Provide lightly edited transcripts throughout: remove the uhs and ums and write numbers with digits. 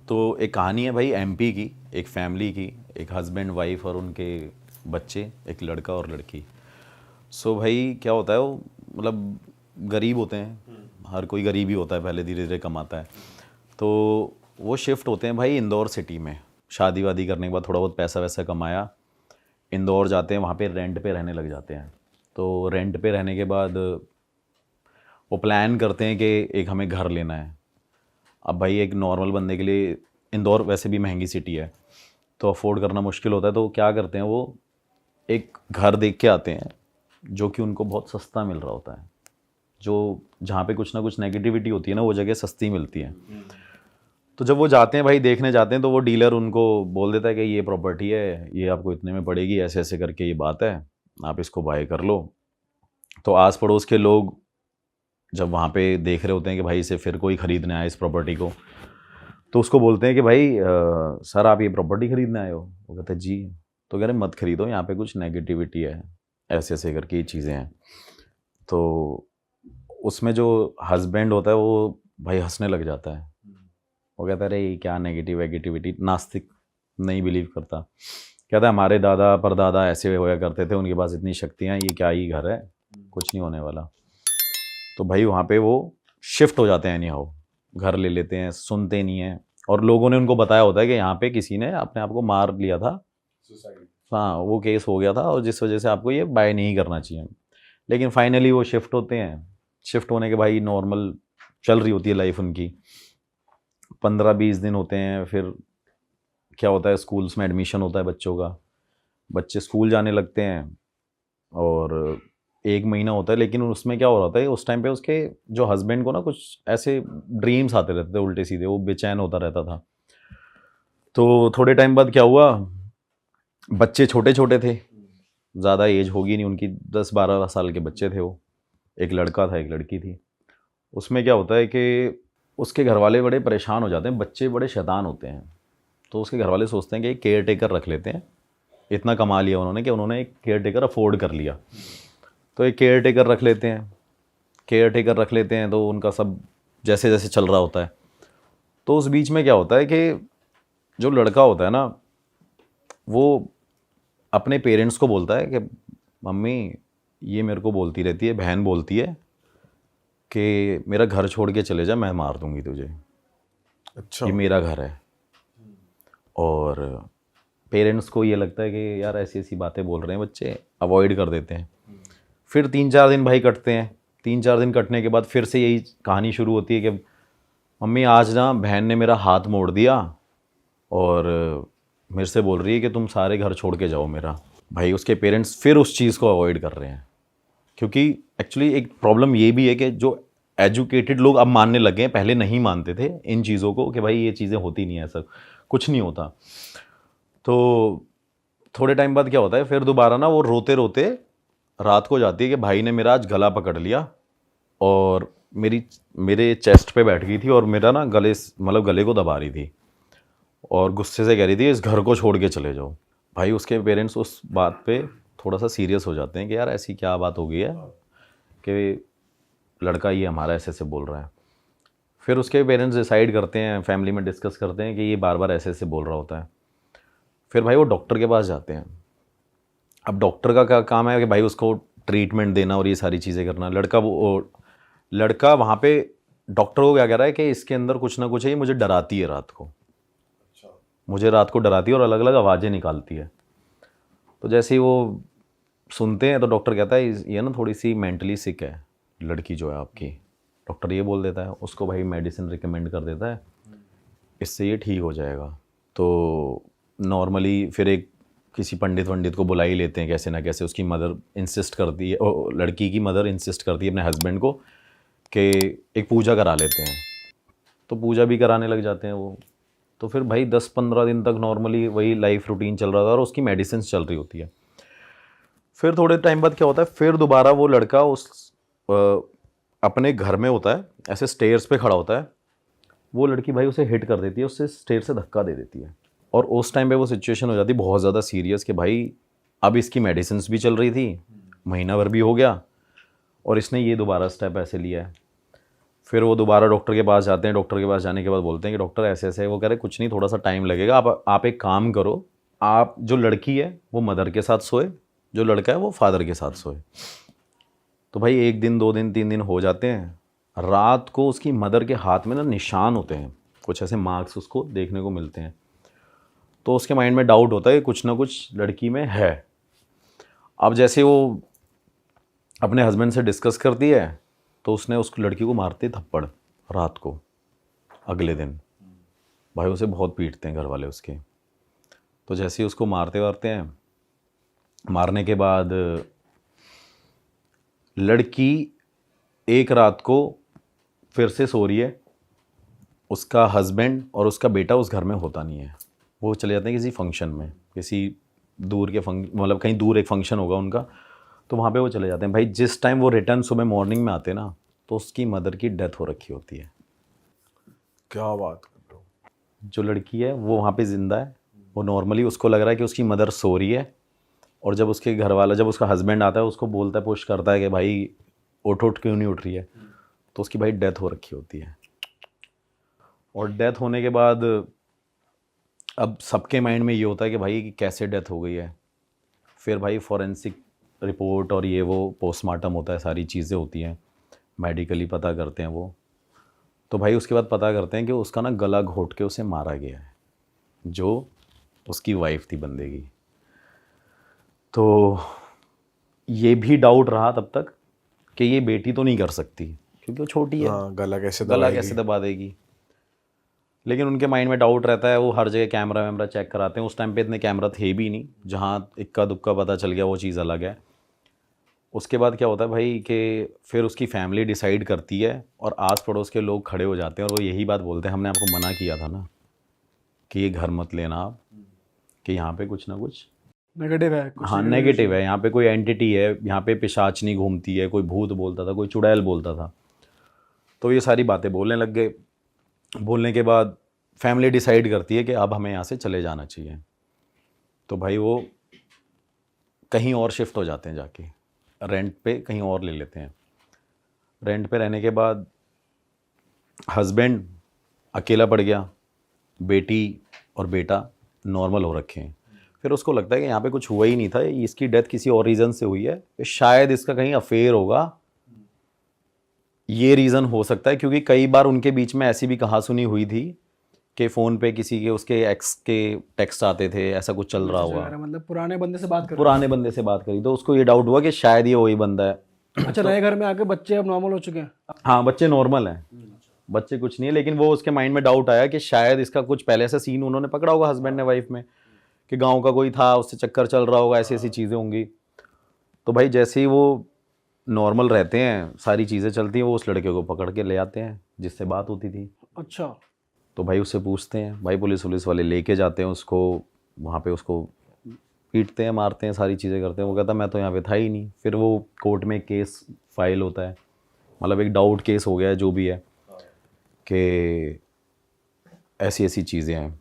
तो एक कहानी है भाई एमपी की, एक फैमिली की, एक हस्बैंड वाइफ और उनके बच्चे, एक लड़का और लड़की। सो भाई क्या होता है, वो मतलब गरीब होते हैं, हर कोई गरीब ही होता है, पहले धीरे धीरे कमाता है। तो वो शिफ्ट होते हैं भाई इंदौर सिटी में, शादी वादी करने के बाद थोड़ा बहुत पैसा वैसा कमाया, इंदौर जाते हैं, वहाँ पे रेंट पे रहने लग जाते हैं। तो रेंट पे रहने के बाद वो प्लान करते हैं कि एक हमें घर लेना है। अब भाई एक नॉर्मल बंदे के लिए इंदौर वैसे भी महंगी सिटी है, तो अफोर्ड करना मुश्किल होता है। तो क्या करते हैं, वो एक घर देख के आते हैं जो कि उनको बहुत सस्ता मिल रहा होता है। जो जहाँ पे कुछ ना कुछ नेगेटिविटी होती है ना, वो जगह सस्ती मिलती है। तो जब वो जाते हैं भाई, देखने जाते हैं, तो वो डीलर उनको बोल देता है कि ये प्रॉपर्टी है, ये आपको इतने में पड़ेगी, ऐसे ऐसे करके ये बात है, आप इसको बाय कर लो। तो आस पड़ोस के लोग जब वहाँ पे देख रहे होते हैं कि भाई इसे फिर कोई ख़रीदने आया इस प्रॉपर्टी को, तो उसको बोलते हैं कि भाई सर आप ये प्रॉपर्टी ख़रीदने आए हो? वो कहते हैं जी। तो कह रहे मत खरीदो, यहाँ पे कुछ नेगेटिविटी है, ऐसे ऐसे करके ये चीज़ें हैं। तो उसमें जो हस्बैंड होता है वो भाई हंसने लग जाता है। वो कहता है अरे ये क्या नेगेटिविटी, नास्तिक, नहीं बिलीव करता। कहता है हमारे दादा परदादा ऐसे होया करते थे, उनके पास इतनी शक्तियाँ, ये क्या ही घर है, कुछ नहीं होने वाला। तो भाई वहाँ पे वो शिफ्ट हो जाते हैं, एनी हाउ घर ले लेते हैं, सुनते नहीं हैं। और लोगों ने उनको बताया होता है कि यहाँ पे किसी ने अपने आप को मार लिया था, हाँ वो केस हो गया था, और जिस वजह से आपको ये बाय नहीं करना चाहिए। लेकिन फाइनली वो शिफ्ट होते हैं। शिफ्ट होने के भाई नॉर्मल चल रही होती है लाइफ उनकी। 15-20 दिन होते हैं, फिर क्या होता है, स्कूल्स में एडमिशन होता है बच्चों का, बच्चे स्कूल जाने लगते हैं। और 1 महीना होता है, लेकिन उसमें क्या हो रहा था, उस टाइम पे उसके जो हस्बैंड को ना कुछ ऐसे ड्रीम्स आते रहते थे उल्टे सीधे, वो बेचैन होता रहता था। तो थोड़े टाइम बाद क्या हुआ, बच्चे छोटे छोटे थे, ज़्यादा एज होगी नहीं उनकी, 10-12 साल के बच्चे थे वो। एक लड़का था, एक लड़की थी। उसमें क्या होता है कि उसके घर वाले बड़े परेशान हो जाते हैं, बच्चे बड़े शैतान होते हैं। तो उसके घर वाले सोचते हैं कि एक केयर टेकर रख लेते हैं। इतना कमा लिया उन्होंने कि उन्होंने एक केयर टेकर अफोर्ड कर लिया। तो एक केयर टेकर रख लेते हैं, केयर टेकर रख लेते हैं, तो उनका सब जैसे जैसे चल रहा होता है। तो उस बीच में क्या होता है कि जो लड़का होता है ना, वो अपने पेरेंट्स को बोलता है कि मम्मी ये मेरे को बोलती रहती है, बहन बोलती है कि मेरा घर छोड़ के चले जा, मैं मार दूंगी तुझे, अच्छा। ये मेरा घर है। और पेरेंट्स को ये लगता है कि यार ऐसी ऐसी बातें बोल रहे हैं बच्चे, अवॉइड कर देते हैं। फिर 3-4 दिन भाई कटते हैं। 3-4 दिन कटने के बाद फिर से यही कहानी शुरू होती है कि मम्मी आज ना बहन ने मेरा हाथ मोड़ दिया और मेरे से बोल रही है कि तुम सारे घर छोड़ के जाओ मेरा। भाई उसके पेरेंट्स फिर उस चीज़ को अवॉइड कर रहे हैं, क्योंकि एक्चुअली एक प्रॉब्लम ये भी है कि जो एजुकेटेड लोग अब मानने लगे हैं, पहले नहीं मानते थे इन चीज़ों को कि भाई ये चीज़ें होती नहीं है, ऐसा कुछ नहीं होता। तो थोड़े टाइम बाद क्या होता है, फिर दोबारा ना वो रोते रोते रात को जाती है कि भाई ने मेरा आज गला पकड़ लिया और मेरे चेस्ट पे बैठ गई थी और मेरा ना गले को दबा रही थी और गुस्से से कह रही थी इस घर को छोड़ के चले जाओ। भाई उसके पेरेंट्स उस बात पे थोड़ा सा सीरियस हो जाते हैं कि यार ऐसी क्या बात हो गई है कि लड़का ये हमारा ऐसे ऐसे बोल रहा है। फिर उसके पेरेंट्स डिसाइड करते हैं, फैमिली में डिस्कस करते हैं कि ये बार बार ऐसे ऐसे बोल रहा होता है। फिर भाई वो डॉक्टर के पास जाते हैं। अब डॉक्टर का क्या काम है कि भाई उसको ट्रीटमेंट देना और ये सारी चीज़ें करना। लड़का वहाँ पे डॉक्टर को क्या कह रहा है कि इसके अंदर कुछ ना कुछ है, ये मुझे डराती है रात को, मुझे रात को डराती है और अलग अलग आवाज़ें निकालती है। तो जैसे ही वो सुनते हैं तो डॉक्टर कहता है ये ना थोड़ी सी मेंटली सिक है लड़की जो है आपकी। डॉक्टर ये बोल देता है उसको, भाई मेडिसिन रिकमेंड कर देता है, इससे ये ठीक हो जाएगा। तो नॉर्मली फिर एक किसी पंडित वंडित को बुला ही लेते हैं, कैसे ना कैसे। उसकी मदर इंसिस्ट करती है, लड़की की मदर इंसिस्ट करती है अपने हस्बैंड को कि एक पूजा करा लेते हैं। तो पूजा भी कराने लग जाते हैं वो। तो फिर भाई 10-15 दिन तक नॉर्मली वही लाइफ रूटीन चल रहा था और उसकी मेडिसिन चल रही होती है। फिर थोड़े टाइम बाद क्या होता है, फिर दोबारा वो लड़का अपने घर में होता है, ऐसे स्टेयर्स पे खड़ा होता है। वो लड़की भाई उसे हिट कर देती है, उससे स्टेयर से धक्का दे देती है। और उस टाइम पे वो सिचुएशन हो जाती है बहुत ज़्यादा सीरियस कि भाई अब इसकी मेडिसिन भी चल रही थी, महीना भर भी हो गया और इसने ये दोबारा स्टेप ऐसे लिया है। फिर वो दोबारा डॉक्टर के पास जाते हैं, डॉक्टर के पास जाने के बाद बोलते हैं कि डॉक्टर ऐसे ऐसे है। वो कह रहे कुछ नहीं, थोड़ा सा टाइम लगेगा, आप एक काम करो, आप जो लड़की है वो मदर के साथ सोए, जो लड़का है वो फादर के साथ सोए। तो भाई 1 दिन 2 दिन 3 दिन हो जाते हैं। रात को उसकी मदर के हाथ में ना निशान होते हैं, कुछ ऐसे मार्क्स उसको देखने को मिलते हैं। तो उसके माइंड में डाउट होता है कि कुछ ना कुछ लड़की में है। अब जैसे वो अपने हस्बैंड से डिस्कस करती है तो उसने उस लड़की को मारते थप्पड़ रात को। अगले दिन भाई उसे बहुत पीटते हैं घर वाले उसके। तो जैसे ही उसको मारते वारते हैं, मारने के बाद लड़की एक रात को फिर से सो रही है, उसका हस्बैंड और उसका बेटा उस घर में होता नहीं है। वो चले जाते हैं किसी फंक्शन में, किसी दूर के मतलब कहीं दूर एक फंक्शन होगा उनका, तो वहाँ पे वो चले जाते हैं। भाई जिस टाइम वो रिटर्न सुबह मॉर्निंग में आते हैं ना, तो उसकी मदर की डेथ हो रखी होती है। क्या बात कर रहे हो? जो लड़की है वो वहाँ पे ज़िंदा है। वो नॉर्मली उसको लग रहा है कि उसकी मदर सो रही है, और जब उसके घर वाला, जब उसका हस्बैंड आता है उसको बोलता है, पुश करता है कि भाई उठ क्यों नहीं उठ रही है, तो उसकी भाई डेथ हो रखी होती है। और डेथ होने के बाद अब सबके माइंड में ये होता है कि भाई कैसे डेथ हो गई है। फिर भाई फॉरेंसिक रिपोर्ट और ये वो पोस्टमार्टम होता है, सारी चीज़ें होती हैं, मेडिकली पता करते हैं वो। तो भाई उसके बाद पता करते हैं कि उसका ना गला घोट के उसे मारा गया है, जो उसकी वाइफ थी बंदे की। तो ये भी डाउट रहा तब तक कि ये बेटी तो नहीं कर सकती क्योंकि वो छोटी है, गला कैसे दबा देगी। लेकिन उनके माइंड में डाउट रहता है, वो हर जगह कैमरा वैमरा चेक कराते हैं। उस टाइम पे इतने कैमरा थे भी नहीं, जहाँ इक्का दुक्का पता चल गया वो चीज़ अलग है। उसके बाद क्या होता है भाई कि फिर उसकी फैमिली डिसाइड करती है और आस पड़ोस के लोग खड़े हो जाते हैं और वो यही बात बोलते हैं, हमने आपको मना किया था ना कि ये घर मत लेना आप, कि यहाँ पे कुछ ना कुछ नेगेटिव है। हाँ नेगेटिव है, यहाँ पे कोई एंटिटी है, यहाँ पे पिशाचनी घूमती है, कोई भूत बोलता था, कोई चुड़ैल बोलता था। तो ये सारी बातें बोलने लग गए। बोलने के बाद फैमिली डिसाइड करती है कि अब हमें यहाँ से चले जाना चाहिए। तो भाई वो कहीं और शिफ्ट हो जाते हैं, जाके रेंट पे कहीं और ले लेते हैं। रेंट पे रहने के बाद हस्बैंड अकेला पड़ गया, बेटी और बेटा नॉर्मल हो रखे हैं। फिर उसको लगता है कि यहाँ पे कुछ हुआ ही नहीं था, इसकी डेथ किसी और रीज़न से हुई है, शायद इसका कहीं अफेयर होगा, ये रीज़न हो सकता है। क्योंकि कई बार उनके बीच में ऐसी भी कहा सुनी हुई थी कि फ़ोन पे किसी के उसके एक्स के टेक्स्ट आते थे, ऐसा कुछ चल रहा हुआ, मतलब पुराने बंदे से बात करी। तो उसको ये डाउट हुआ कि शायद ये वही बंदा है। अच्छा, नए घर में आके बच्चे अब नॉर्मल हो चुके हैं? हाँ बच्चे नॉर्मल हैं, बच्चे कुछ नहीं है। लेकिन वो उसके माइंड में डाउट आया कि शायद इसका कुछ पहले ऐसा सीन उन्होंने पकड़ा होगा हस्बैंड ने वाइफ में, कि गांव का कोई था, उससे चक्कर चल रहा होगा, ऐसी ऐसी चीज़ें होंगी। तो भाई जैसे ही वो नॉर्मल रहते हैं, सारी चीज़ें चलती हैं, वो उस लड़के को पकड़ के ले आते हैं जिससे बात होती थी। अच्छा। तो भाई उससे पूछते हैं, भाई पुलिस वाले लेके जाते हैं उसको, वहाँ पे उसको पीटते हैं, मारते हैं, सारी चीज़ें करते हैं। वो कहता मैं तो यहाँ पे था ही नहीं। फिर वो कोर्ट में केस फाइल होता है, मतलब एक डाउट केस हो गया है जो भी है, कि ऐसी ऐसी चीज़ें हैं।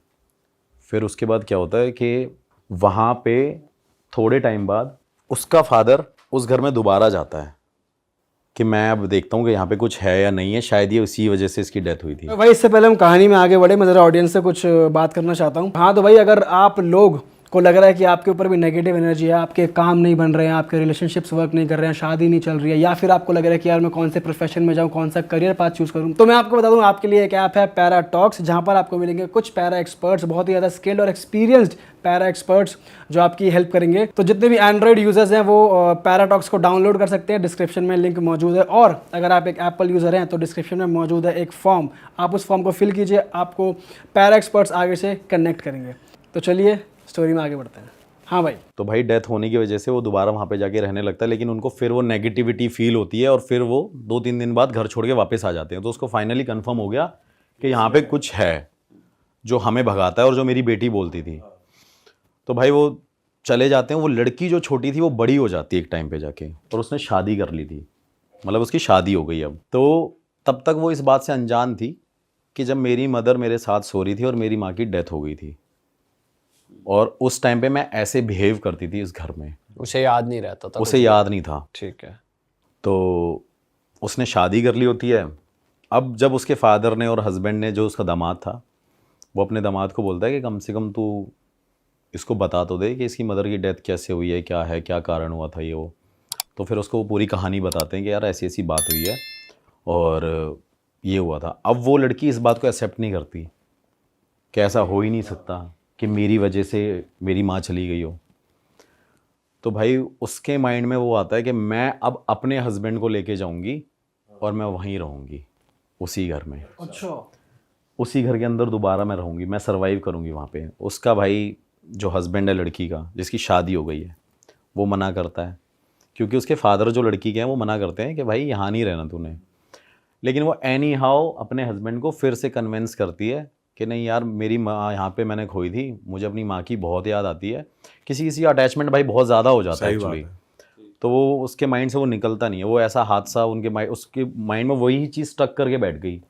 फिर उसके बाद क्या होता है कि वहाँ पे थोड़े टाइम बाद उसका फादर उस घर में दोबारा जाता है कि मैं अब देखता हूँ कि यहाँ पे कुछ है या नहीं है, शायद ये उसी वजह से इसकी डेथ हुई थी। भाई इससे पहले हम कहानी में आगे बढ़े, मैं ज़रा ऑडियंस से कुछ बात करना चाहता हूँ। हाँ तो भाई, अगर आप लोग को लग रहा है कि आपके ऊपर भी नेगेटिव एनर्जी है, आपके काम नहीं बन रहे हैं, आपके रिलेशनशिप्स वर्क नहीं कर रहे हैं, शादी नहीं चल रही है, या फिर आपको लग रहा है कि यार मैं कौन से प्रोफेशन में जाऊँ, कौन सा करियर पाथ चूज़ करूँ, तो मैं आपको बता दूँ आपके लिए एक ऐप है पैरा टॉक्स, जहाँ पर आपको मिलेंगे कुछ पैरा एक्सपर्ट्स, बहुत ही ज़्यादा स्किल्ड और एक्सपीरियंस्ड पैरा एक्सपर्ट्स जो आपकी हेल्प करेंगे। तो जितने भी एंड्रॉइड यूजर्स हैं वो पैराटॉक्स को डाउनलोड कर सकते हैं, डिस्क्रिप्शन में लिंक मौजूद है। और अगर आप एक एप्पल यूज़र हैं तो डिस्क्रिप्शन में मौजूद है एक फॉर्म, आप उस फॉर्म को फिल कीजिए, आपको पैरा एक्सपर्ट्स आगे से कनेक्ट करेंगे। तो चलिए स्टोरी में आगे बढ़ते हैं। हाँ भाई। तो भाई डेथ होने की वजह से वो दोबारा वहाँ पे जाके रहने लगता है, लेकिन उनको फिर वो नेगेटिविटी फील होती है और फिर वो 2-3 दिन बाद घर छोड़ के वापस आ जाते हैं। तो उसको फाइनली कंफर्म हो गया कि यहाँ पे कुछ है जो हमें भगाता है और जो मेरी बेटी बोलती थी। तो भाई वो चले जाते हैं। वो लड़की जो छोटी थी वो बड़ी हो जाती है एक टाइम पे जाके, और उसने शादी कर ली थी, मतलब उसकी शादी हो गई अब। तो तब तक वो इस बात से अनजान थी कि जब मेरी मदर मेरे साथ सो रही थी और मेरी माँ की डेथ हो गई थी, और उस टाइम पे मैं ऐसे बिहेव करती थी इस घर में। उसे याद नहीं रहता था, उसे याद नहीं था। ठीक है। तो उसने शादी कर ली होती है, अब जब उसके फादर ने और हस्बैंड ने, जो उसका दामाद था, वो अपने दामाद को बोलता है कि कम से कम तू इसको बता तो दे कि इसकी मदर की डेथ कैसे हुई है, क्या कारण हुआ था ये वो। तो फिर उसको वो पूरी कहानी बताते हैं कि यार ऐसी ऐसी बात हुई है और ये हुआ था। अब वो लड़की इस बात को एक्सेप्ट नहीं करती कि ऐसा हो ही नहीं सकता कि मेरी वजह से मेरी माँ चली गई हो। तो भाई उसके माइंड में वो आता है कि मैं अब अपने हस्बैंड को लेके जाऊंगी और मैं वहीं रहूंगी, उसी घर में, अच्छा। उसी घर के अंदर दोबारा मैं रहूंगी, मैं सरवाइव करूंगी वहाँ पे। उसका भाई जो हस्बैंड है लड़की का, जिसकी शादी हो गई है, वो मना करता है, क्योंकि उसके फादर जो लड़की के हैं वो मना करते हैं कि भाई यहाँ नहीं रहना तूने। लेकिन वो एनी हाउ अपने हस्बैंड को फिर से कन्विंस करती है कि नहीं यार, मेरी माँ यहाँ पे मैंने खोई थी, मुझे अपनी माँ की बहुत याद आती है। किसी किसी का अटैचमेंट भाई बहुत ज़्यादा हो जाता है सही बात एक्चुअली, है। तो वो उसके माइंड से वो निकलता नहीं है। वो ऐसा हादसा उसके माइंड में वही चीज़ स्टक करके बैठ गई।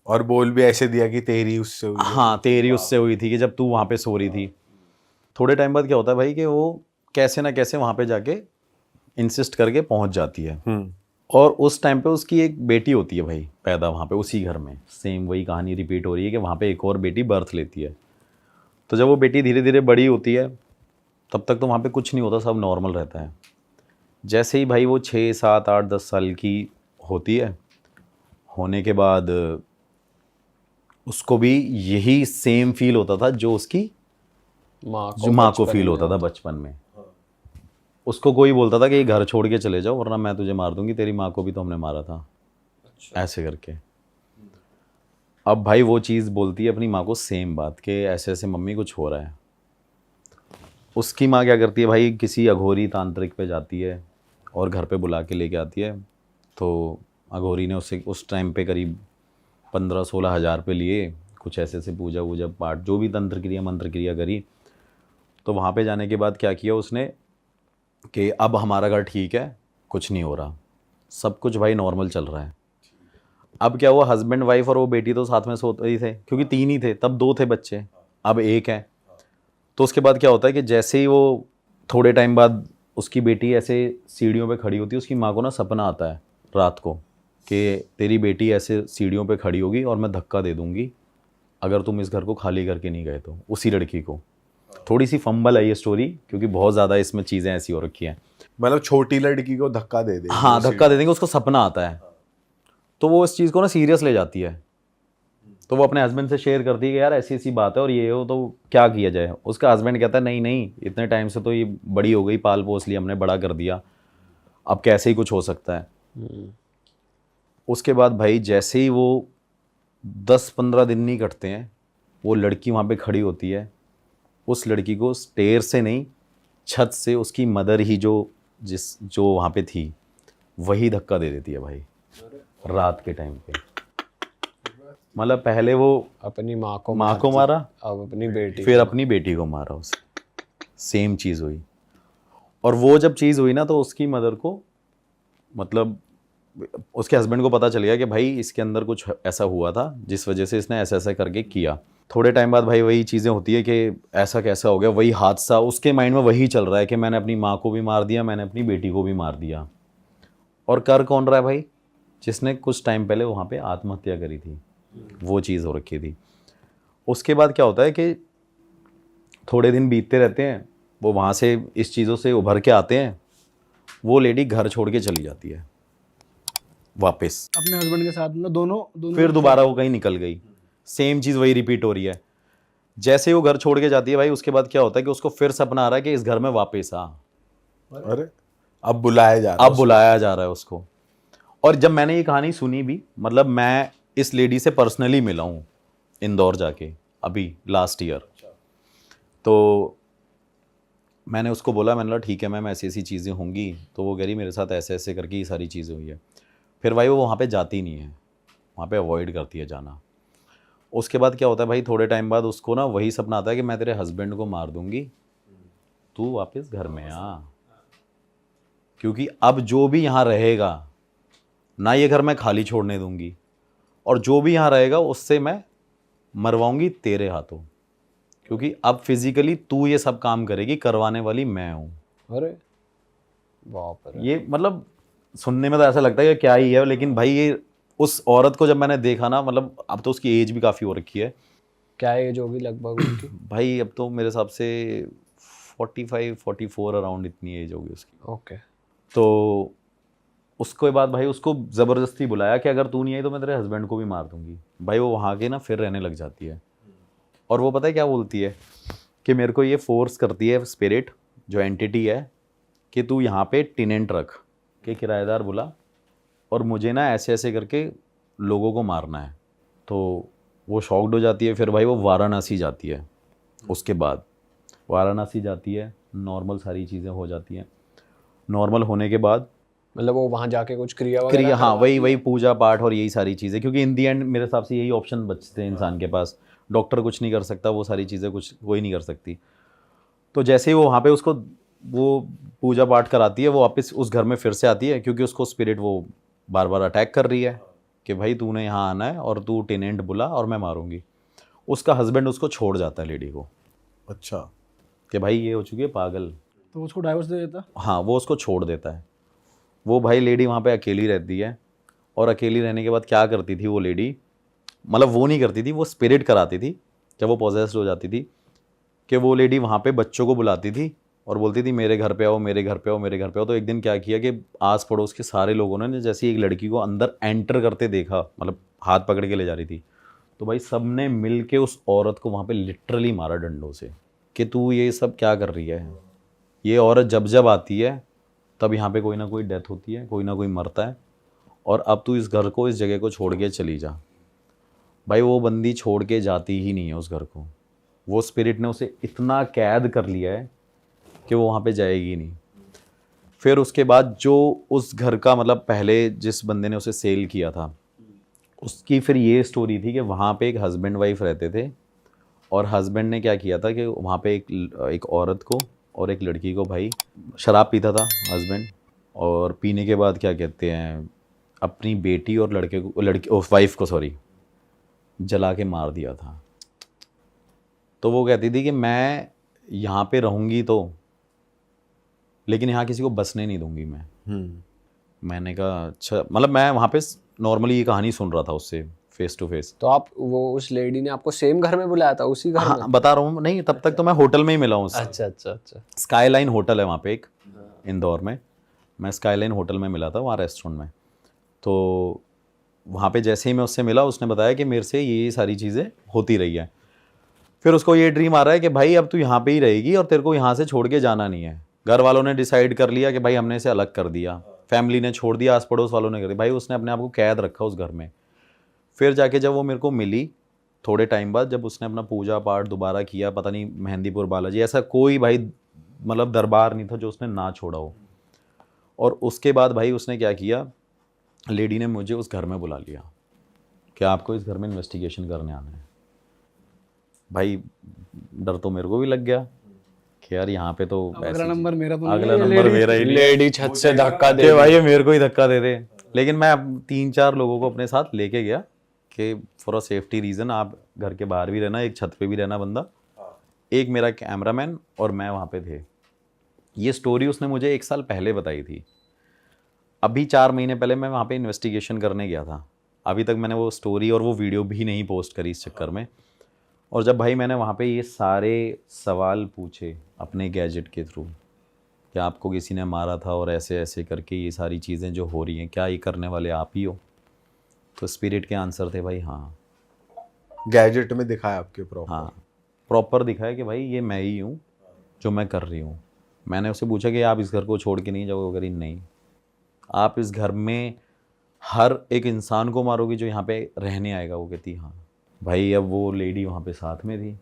और बोल भी ऐसे दिया कि तेरी उससे हुई है। हाँ, तेरी उससे हुई थी कि जब तू वहाँ पे सो रही थी। थोड़े टाइम बाद क्या होता है भाई कि वो कैसे ना कैसे वहाँ पे जाके इंसिस्ट करके पहुँच जाती है। और उस टाइम पे उसकी एक बेटी होती है भाई पैदा वहाँ पे उसी घर में। सेम वही कहानी रिपीट हो रही है कि वहाँ पे एक और बेटी बर्थ लेती है। तो जब वो बेटी धीरे धीरे बड़ी होती है, तब तक तो वहाँ पे कुछ नहीं होता, सब नॉर्मल रहता है। जैसे ही भाई वो 6, 7, 8, 10 साल की होती है, होने के बाद उसको भी यही सेम फील होता था जो उसकी माँ को फील होता था बचपन में। उसको कोई बोलता था कि ये घर छोड़ के चले जाओ वरना मैं तुझे मार दूंगी, तेरी माँ को भी तो हमने मारा था। अच्छा। ऐसे करके अब भाई वो चीज़ बोलती है अपनी माँ को सेम बात कि ऐसे ऐसे मम्मी कुछ हो रहा है। उसकी माँ क्या करती है भाई, किसी अघोरी तांत्रिक पे जाती है और घर पे बुला के लेके आती है। तो अघोरी ने उससे उस टाइम पे करीब 15-16 हज़ार पे लिए, कुछ ऐसे ऐसे पूजा वूजा पाठ जो भी तंत्र क्रिया मंत्र क्रिया करी। तो वहाँ पे जाने के बाद क्या किया उसने कि अब हमारा घर ठीक है, कुछ नहीं हो रहा, सब कुछ भाई नॉर्मल चल रहा है। अब क्या हुआ, हस्बैंड वाइफ और वो बेटी तो साथ में सोते ही थे, क्योंकि 3 ही थे तब, 2 थे बच्चे, अब 1 है। तो उसके बाद क्या होता है कि जैसे ही वो थोड़े टाइम बाद उसकी बेटी ऐसे सीढ़ियों पे खड़ी होती है, उसकी माँ को ना सपना आता है रात को कि तेरी बेटी ऐसे सीढ़ियों पे खड़ी होगी और मैं धक्का दे दूंगी अगर तुम इस घर को खाली करके नहीं गए तो। उसी लड़की को थोड़ी सी फंबल है ये स्टोरी, क्योंकि बहुत ज़्यादा इसमें चीज़ें ऐसी हो रखी हैं। मतलब छोटी लड़की को धक्का दे दे। हाँ, धक्का दे देंगे, उसको सपना आता है। तो वो इस चीज़ को ना सीरियस ले जाती है। तो वो अपने हस्बैंड से शेयर करती है कि यार ऐसी ऐसी बात है और ये हो तो क्या किया जाए। उसका हस्बैंड कहता है नहीं नहीं, इतने टाइम से तो ये बड़ी हो गई, पाल पोस लिया हमने, बड़ा कर दिया, अब कैसे ही कुछ हो सकता है। उसके बाद भाई जैसे ही वो 10-15 दिन नहीं कटते हैं, वो लड़की वहाँ पे खड़ी होती है। उस लड़की को स्टेयर से नहीं, छत से उसकी मदर ही जो वहाँ पे थी वही धक्का दे देती है भाई रात के टाइम पे। मतलब पहले वो अपनी माँ को मारा, अब अपनी बेटी, फिर अपनी बेटी को मारा उसे। सेम चीज़ हुई। और वो जब चीज़ हुई ना तो उसकी मदर को, मतलब उसके हस्बैंड को पता चल गया कि भाई इसके अंदर कुछ ऐसा हुआ था जिस वजह से इसने ऐसा ऐसा करके किया। थोड़े टाइम बाद भाई वही चीज़ें होती है कि ऐसा कैसा हो गया, वही हादसा उसके माइंड में वही चल रहा है कि मैंने अपनी माँ को भी मार दिया, मैंने अपनी बेटी को भी मार दिया। और कर कौन रहा है भाई, जिसने कुछ टाइम पहले वहाँ पे आत्महत्या करी थी, वो चीज़ हो रखी थी। उसके बाद क्या होता है कि थोड़े दिन बीतते रहते हैं, वो वहाँ से इस चीज़ों से उभर के आते हैं, वो लेडी घर छोड़ के चली जाती है वापस अपने हस्बैंड के साथ, मतलब दोनों फिर दोबारा वो कहीं निकल गई। सेम चीज़ वही रिपीट हो रही है। जैसे ही वो घर छोड़ के जाती है भाई, उसके बाद क्या होता है कि उसको फिर सपना आ रहा है कि इस घर में वापस आ। अरे अब बुलाया जा रहा अब बुलाया जा रहा है उसको। और जब मैंने ये कहानी सुनी भी, मतलब मैं इस लेडी से पर्सनली मिला हूँ इंदौर जाके अभी लास्ट ईयर। तो मैंने उसको बोला, मैंने बोला ठीक है मैम ऐसी ऐसी चीज़ें होंगी। तो वो कह रही मेरे साथ ऐसे ऐसे करके ये सारी चीज़ें हुई है। फिर भाई वो वहाँ पे जाती नहीं है, वहाँ पे अवॉइड करती है जाना। उसके बाद क्या होता है भाई, थोड़े टाइम बाद उसको ना वही सपना आता है कि मैं तेरे हस्बैंड को मार दूंगी, तू वापस घर में आ, क्योंकि अब जो भी यहाँ रहेगा ना, ये घर मैं खाली छोड़ने दूंगी, और जो भी यहाँ रहेगा उससे मैं मरवाऊंगी तेरे हाथों, क्योंकि अब फिजिकली तू ये सब काम करेगी, करवाने वाली मैं हूँ। अरे बाप रे। ये मतलब सुनने में तो ऐसा लगता है कि क्या ही है, लेकिन भाई ये उस औरत को जब मैंने देखा ना, मतलब अब तो उसकी एज भी काफ़ी हो रखी है क्या एज होगी लगभग उनकी? भाई, अब तो मेरे हिसाब से 45-44 अराउंड इतनी एज होगी उसकी। ओके। तो उसके बाद भाई उसको ज़बरदस्ती बुलाया कि अगर तू नहीं आई तो मैं तेरे हस्बैंड को भी मार दूंगी। भाई वो वहाँ के ना फिर रहने लग जाती है, और वो पता है क्या बोलती है कि मेरे को ये फोर्स करती है स्पिरिट जो एंटिटी है कि तू यहाँ पे टेनेंट रख, कि किराएदार बुला, और मुझे ना ऐसे ऐसे करके लोगों को मारना है। तो वो शॉक्ड हो जाती है। फिर भाई वो वाराणसी जाती है। उसके बाद वाराणसी जाती है, नॉर्मल सारी चीज़ें हो जाती हैं। नॉर्मल होने के बाद मतलब वो वहां जाके कुछ क्रिया वगैरह क्रिया, हाँ करवाती वही है? पूजा पाठ और यही सारी चीज़ें, क्योंकि इन दी एंड मेरे हिसाब से यही ऑप्शन बचते हैं इंसान के पास। डॉक्टर कुछ नहीं कर सकता, वो सारी चीज़ें कुछ कोई नहीं कर सकती। तो जैसे ही वो वहाँ पे उसको वो पूजा पाठ कराती है, वो वापस उस घर में फिर से आती है, क्योंकि उसको स्पिरिट वो बार बार अटैक कर रही है कि भाई तूने यहाँ आना है और तू टेनेंट बुला और मैं मारूंगी। उसका हस्बैंड उसको छोड़ जाता है लेडी को, अच्छा। कि भाई ये हो चुकी है पागल। तो उसको डाइवोर्स दे देता। हाँ, वो उसको छोड़ देता है। वो भाई लेडी वहाँ पे अकेली रहती है, और अकेली रहने के बाद क्या करती थी वो लेडी, मतलब वो नहीं करती थी, वो स्पिरिट कराती थी जब वो पॉजेस्ड हो जाती थी, कि वो लेडी वहाँ पे बच्चों को बुलाती थी और बोलती थी मेरे घर पे आओ, मेरे घर पे आओ, मेरे घर पे आओ। तो एक दिन क्या किया कि आस पड़ोस के सारे लोगों ने जैसे एक लड़की को अंदर एंटर करते देखा, मतलब हाथ पकड़ के ले जा रही थी, तो भाई सब ने मिल के उस औरत को वहाँ पे लिटरली मारा डंडों से कि तू ये सब क्या कर रही है। ये औरत जब जब आती है तब यहाँ पे कोई ना कोई डेथ होती है, कोई ना कोई मरता है, और अब तू इस घर को, इस जगह को छोड़ के चली जा। भाई वो बंदी छोड़ के जाती ही नहीं है उस घर को। वो स्पिरिट ने उसे इतना कैद कर लिया है कि वो वहाँ पे जाएगी नहीं। फिर उसके बाद जो उस घर का, मतलब पहले जिस बंदे ने उसे सेल किया था, उसकी फिर ये स्टोरी थी कि वहाँ पे एक हस्बैंड वाइफ रहते थे, और हस्बैंड ने क्या किया था कि वहाँ पे एक औरत को और एक लड़की को, भाई शराब पीता था हस्बैंड, और पीने के बाद क्या कहते हैं अपनी बेटी और लड़की वाइफ को सॉरी जला के मार दिया था। तो वो कहती थी कि मैं यहाँ पे रहूँगी तो, लेकिन यहाँ किसी को बसने नहीं दूंगी मैं। मैंने कहा अच्छा, मतलब मैं वहाँ पे नॉर्मली ये कहानी सुन रहा था उससे फेस टू फेस। तो आप वो उस लेडी ने आपको सेम घर में बुलाया था, उसी घर में? हाँ बता रहा हूँ, नहीं तब तक तो मैं होटल में ही मिला हूँ उससे। अच्छा अच्छा अच्छा। स्काईलाइन होटल है वहाँ पे एक, इंदौर में। मैं स्काईलाइन होटल में मिला था वहाँ रेस्टोरेंट में। तो वहाँ पे जैसे ही मैं उससे मिला, उसने बताया कि मेरे से ये सारी चीज़ें होती रही है। फिर उसको ये ड्रीम आ रहा है कि भाई अब तू यहाँ पे ही रहेगी और तेरे को यहाँ से छोड़ के जाना नहीं है। घर वालों ने डिसाइड कर लिया कि भाई हमने इसे अलग कर दिया, फैमिली ने छोड़ दिया, आस पड़ोस वालों ने कर दिया, भाई उसने अपने आप को कैद रखा उस घर में। फिर जाके जब वो मेरे को मिली थोड़े टाइम बाद, जब उसने अपना पूजा पाठ दोबारा किया, पता नहीं मेहंदीपुर बालाजी, ऐसा कोई भाई मतलब दरबार नहीं था जो उसने ना छोड़ा हो। और उसके बाद भाई उसने क्या किया, लेडी ने मुझे उस घर में बुला लिया कि आपको इस घर में इन्वेस्टिगेशन करने आना है। भाई डर तो मेरे को भी लग गया कि यार यहाँ पे तो अगला नंबर मेरा तो नहीं अगला है, ये नंबर lady- मेरा ही नहीं है। लेडी छत से धक्का दे कि भाई ये मेरे को ही धक्का दे दे। लेकिन मैं 3-4 लोगों को अपने साथ लेके गया कि फॉर अ सेफ्टी रीज़न आप घर के बाहर भी रहना, एक छत पे भी रहना बंदा, एक मेरा कैमरामैन और मैं वहाँ पे थे। ये स्टोरी उसने मुझे 1 साल पहले बताई थी। अभी 4 महीने पहले मैं वहाँ पे इन्वेस्टिगेशन करने गया था। अभी तक मैंने वो स्टोरी और वो वीडियो भी नहीं पोस्ट करी इस चक्कर में। और जब भाई मैंने वहाँ पे ये सारे सवाल पूछे अपने गैजेट के थ्रू कि आपको किसी ने मारा था और ऐसे ऐसे करके ये सारी चीज़ें जो हो रही हैं, क्या ये करने वाले आप ही हो? तो स्पिरिट के आंसर थे भाई हाँ। गैजेट में दिखाया आपके प्रॉपर? हाँ प्रॉपर दिखाया कि भाई ये मैं ही हूँ जो मैं कर रही हूँ। मैंने उससे पूछा कि आप इस घर को छोड़ के नहीं जाओगे? अगर नहीं, आप इस घर में हर एक इंसान को मारोगे जो यहाँ पे रहने आएगा? वो कहती हाँ। भाई अब वो लेडी वहाँ पे साथ में थी।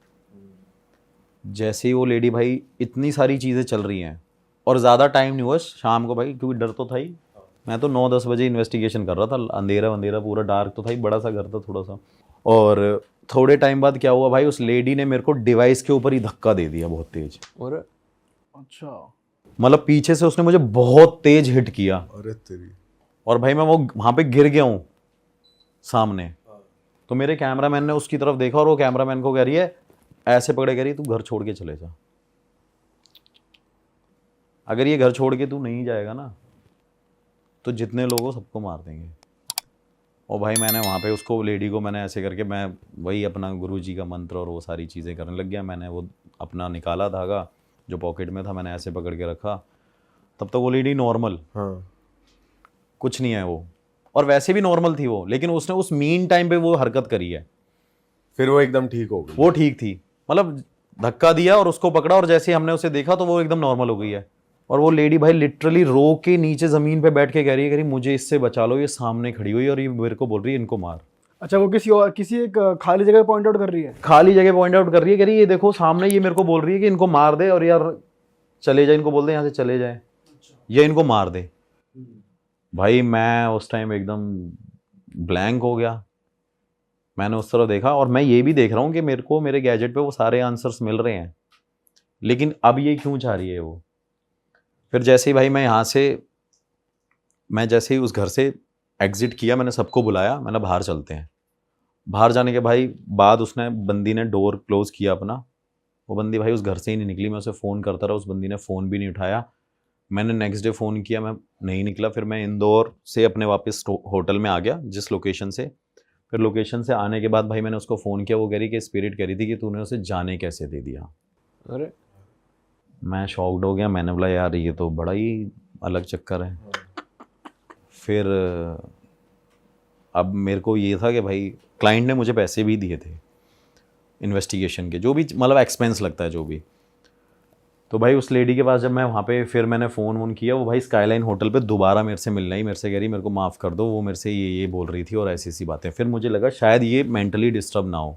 जैसे ही वो लेडी, भाई इतनी सारी चीज़ें चल रही हैं और ज़्यादा टाइम नहीं हुआ शाम को भाई, क्योंकि डर तो था ही। मैं तो 9-10 बजे इन्वेस्टिगेशन कर रहा था, अंधेरा अंधेरा पूरा डार्क तो था ही, बड़ा सा घर था थोड़ा सा। और थोड़े टाइम बाद क्या हुआ भाई, उस लेडी ने मेरे को डिवाइस के ऊपर ही धक्का दे दिया बहुत तेज। और अच्छा, मतलब पीछे से उसने मुझे बहुत तेज हिट किया, अरे तेरी। और भाई मैं वो वहाँ पे गिर गया हूँ सामने। तो मेरे कैमरामैन ने उसकी तरफ देखा और वो कैमरामैन को कह रही है, ऐसे पकड़े कह रही है, तू घर छोड़ के चले जा। अगर ये घर छोड़ के तू नहीं जाएगा ना तो जितने लोग हो सबको मार देंगे। और भाई मैंने वहाँ पे उसको लेडी को मैंने ऐसे करके मैं वही अपना गुरुजी का मंत्र और वो सारी चीज़ें करने लग गया। मैंने वो अपना निकाला धागा जो पॉकेट में था, मैंने ऐसे पकड़ के रखा। तब तक वो लेडी नॉर्मल, हाँ। कुछ नहीं है वो, और वैसे भी नॉर्मल थी वो, लेकिन उसने उस मीन टाइम पे वो हरकत करी है। फिर वो एकदम ठीक हो गई। वो ठीक थी, मतलब धक्का दिया और उसको पकड़ा, और जैसे ही हमने उसे देखा तो वो एकदम नॉर्मल हो गई है। और वो लेडी भाई लिटरली रो के नीचे ज़मीन पे बैठ के कह रही है मुझे इससे बचा लो, ये सामने खड़ी हुई है और ये मेरे को बोल रही है इनको मार। अच्छा, वो किसी एक खाली जगह पॉइंट आउट कर रही है? खाली जगह पॉइंट आउट कर रही है, कह रही है ये देखो सामने, ये मेरे को बोल रही है कि इनको मार दे, और यार चले जाए, इनको बोल दे यहाँ से चले जाए, ये इनको मार दे। भाई मैं उस टाइम एकदम ब्लैंक हो गया। मैंने उस तरह देखा, और मैं ये भी देख रहा हूँ कि मेरे को मेरे गैजेट पे वो सारे आंसर्स मिल रहे हैं, लेकिन अब ये क्यों चाह रही है वो। फिर जैसे ही भाई मैं जैसे ही उस घर से एग्जिट किया, मैंने सबको बुलाया, मैंने बाहर चलते हैं। बाहर जाने के भाई बाद उसने बंदी ने डोर क्लोज किया अपना। वो बंदी भाई उस घर से ही नहीं निकली। मैं उसे फ़ोन करता रहा, उस बंदी ने फ़ोन भी नहीं उठाया। मैंने नेक्स्ट डे फ़ोन किया, मैं नहीं निकला। फिर मैं इंदौर से अपने वापस होटल में आ गया जिस लोकेशन से। फिर लोकेशन से आने के बाद भाई मैंने उसको फ़ोन किया। वो कह रही कि स्पिरिट कह रही थी कि तूने उसे जाने कैसे दे दिया। अरे मैं शॉक्ड हो गया। मैंने बोला यार ये तो बड़ा ही अलग चक्कर है। फिर अब मेरे को ये था कि भाई क्लाइंट ने मुझे पैसे भी दिए थे इन्वेस्टिगेशन के, जो भी मतलब एक्सपेंस लगता है जो भी। तो भाई उस लेडी के पास जब मैं वहाँ पे फिर मैंने फ़ोन वोन किया, वो भाई स्काईलाइन होटल पे दोबारा मेरे से मिलना ही, मेरे से कह रही मेरे को माफ़ कर दो, वो मेरे से ये बोल रही थी और ऐसी ऐसी बातें। फिर मुझे लगा शायद ये मेंटली डिस्टर्ब ना हो।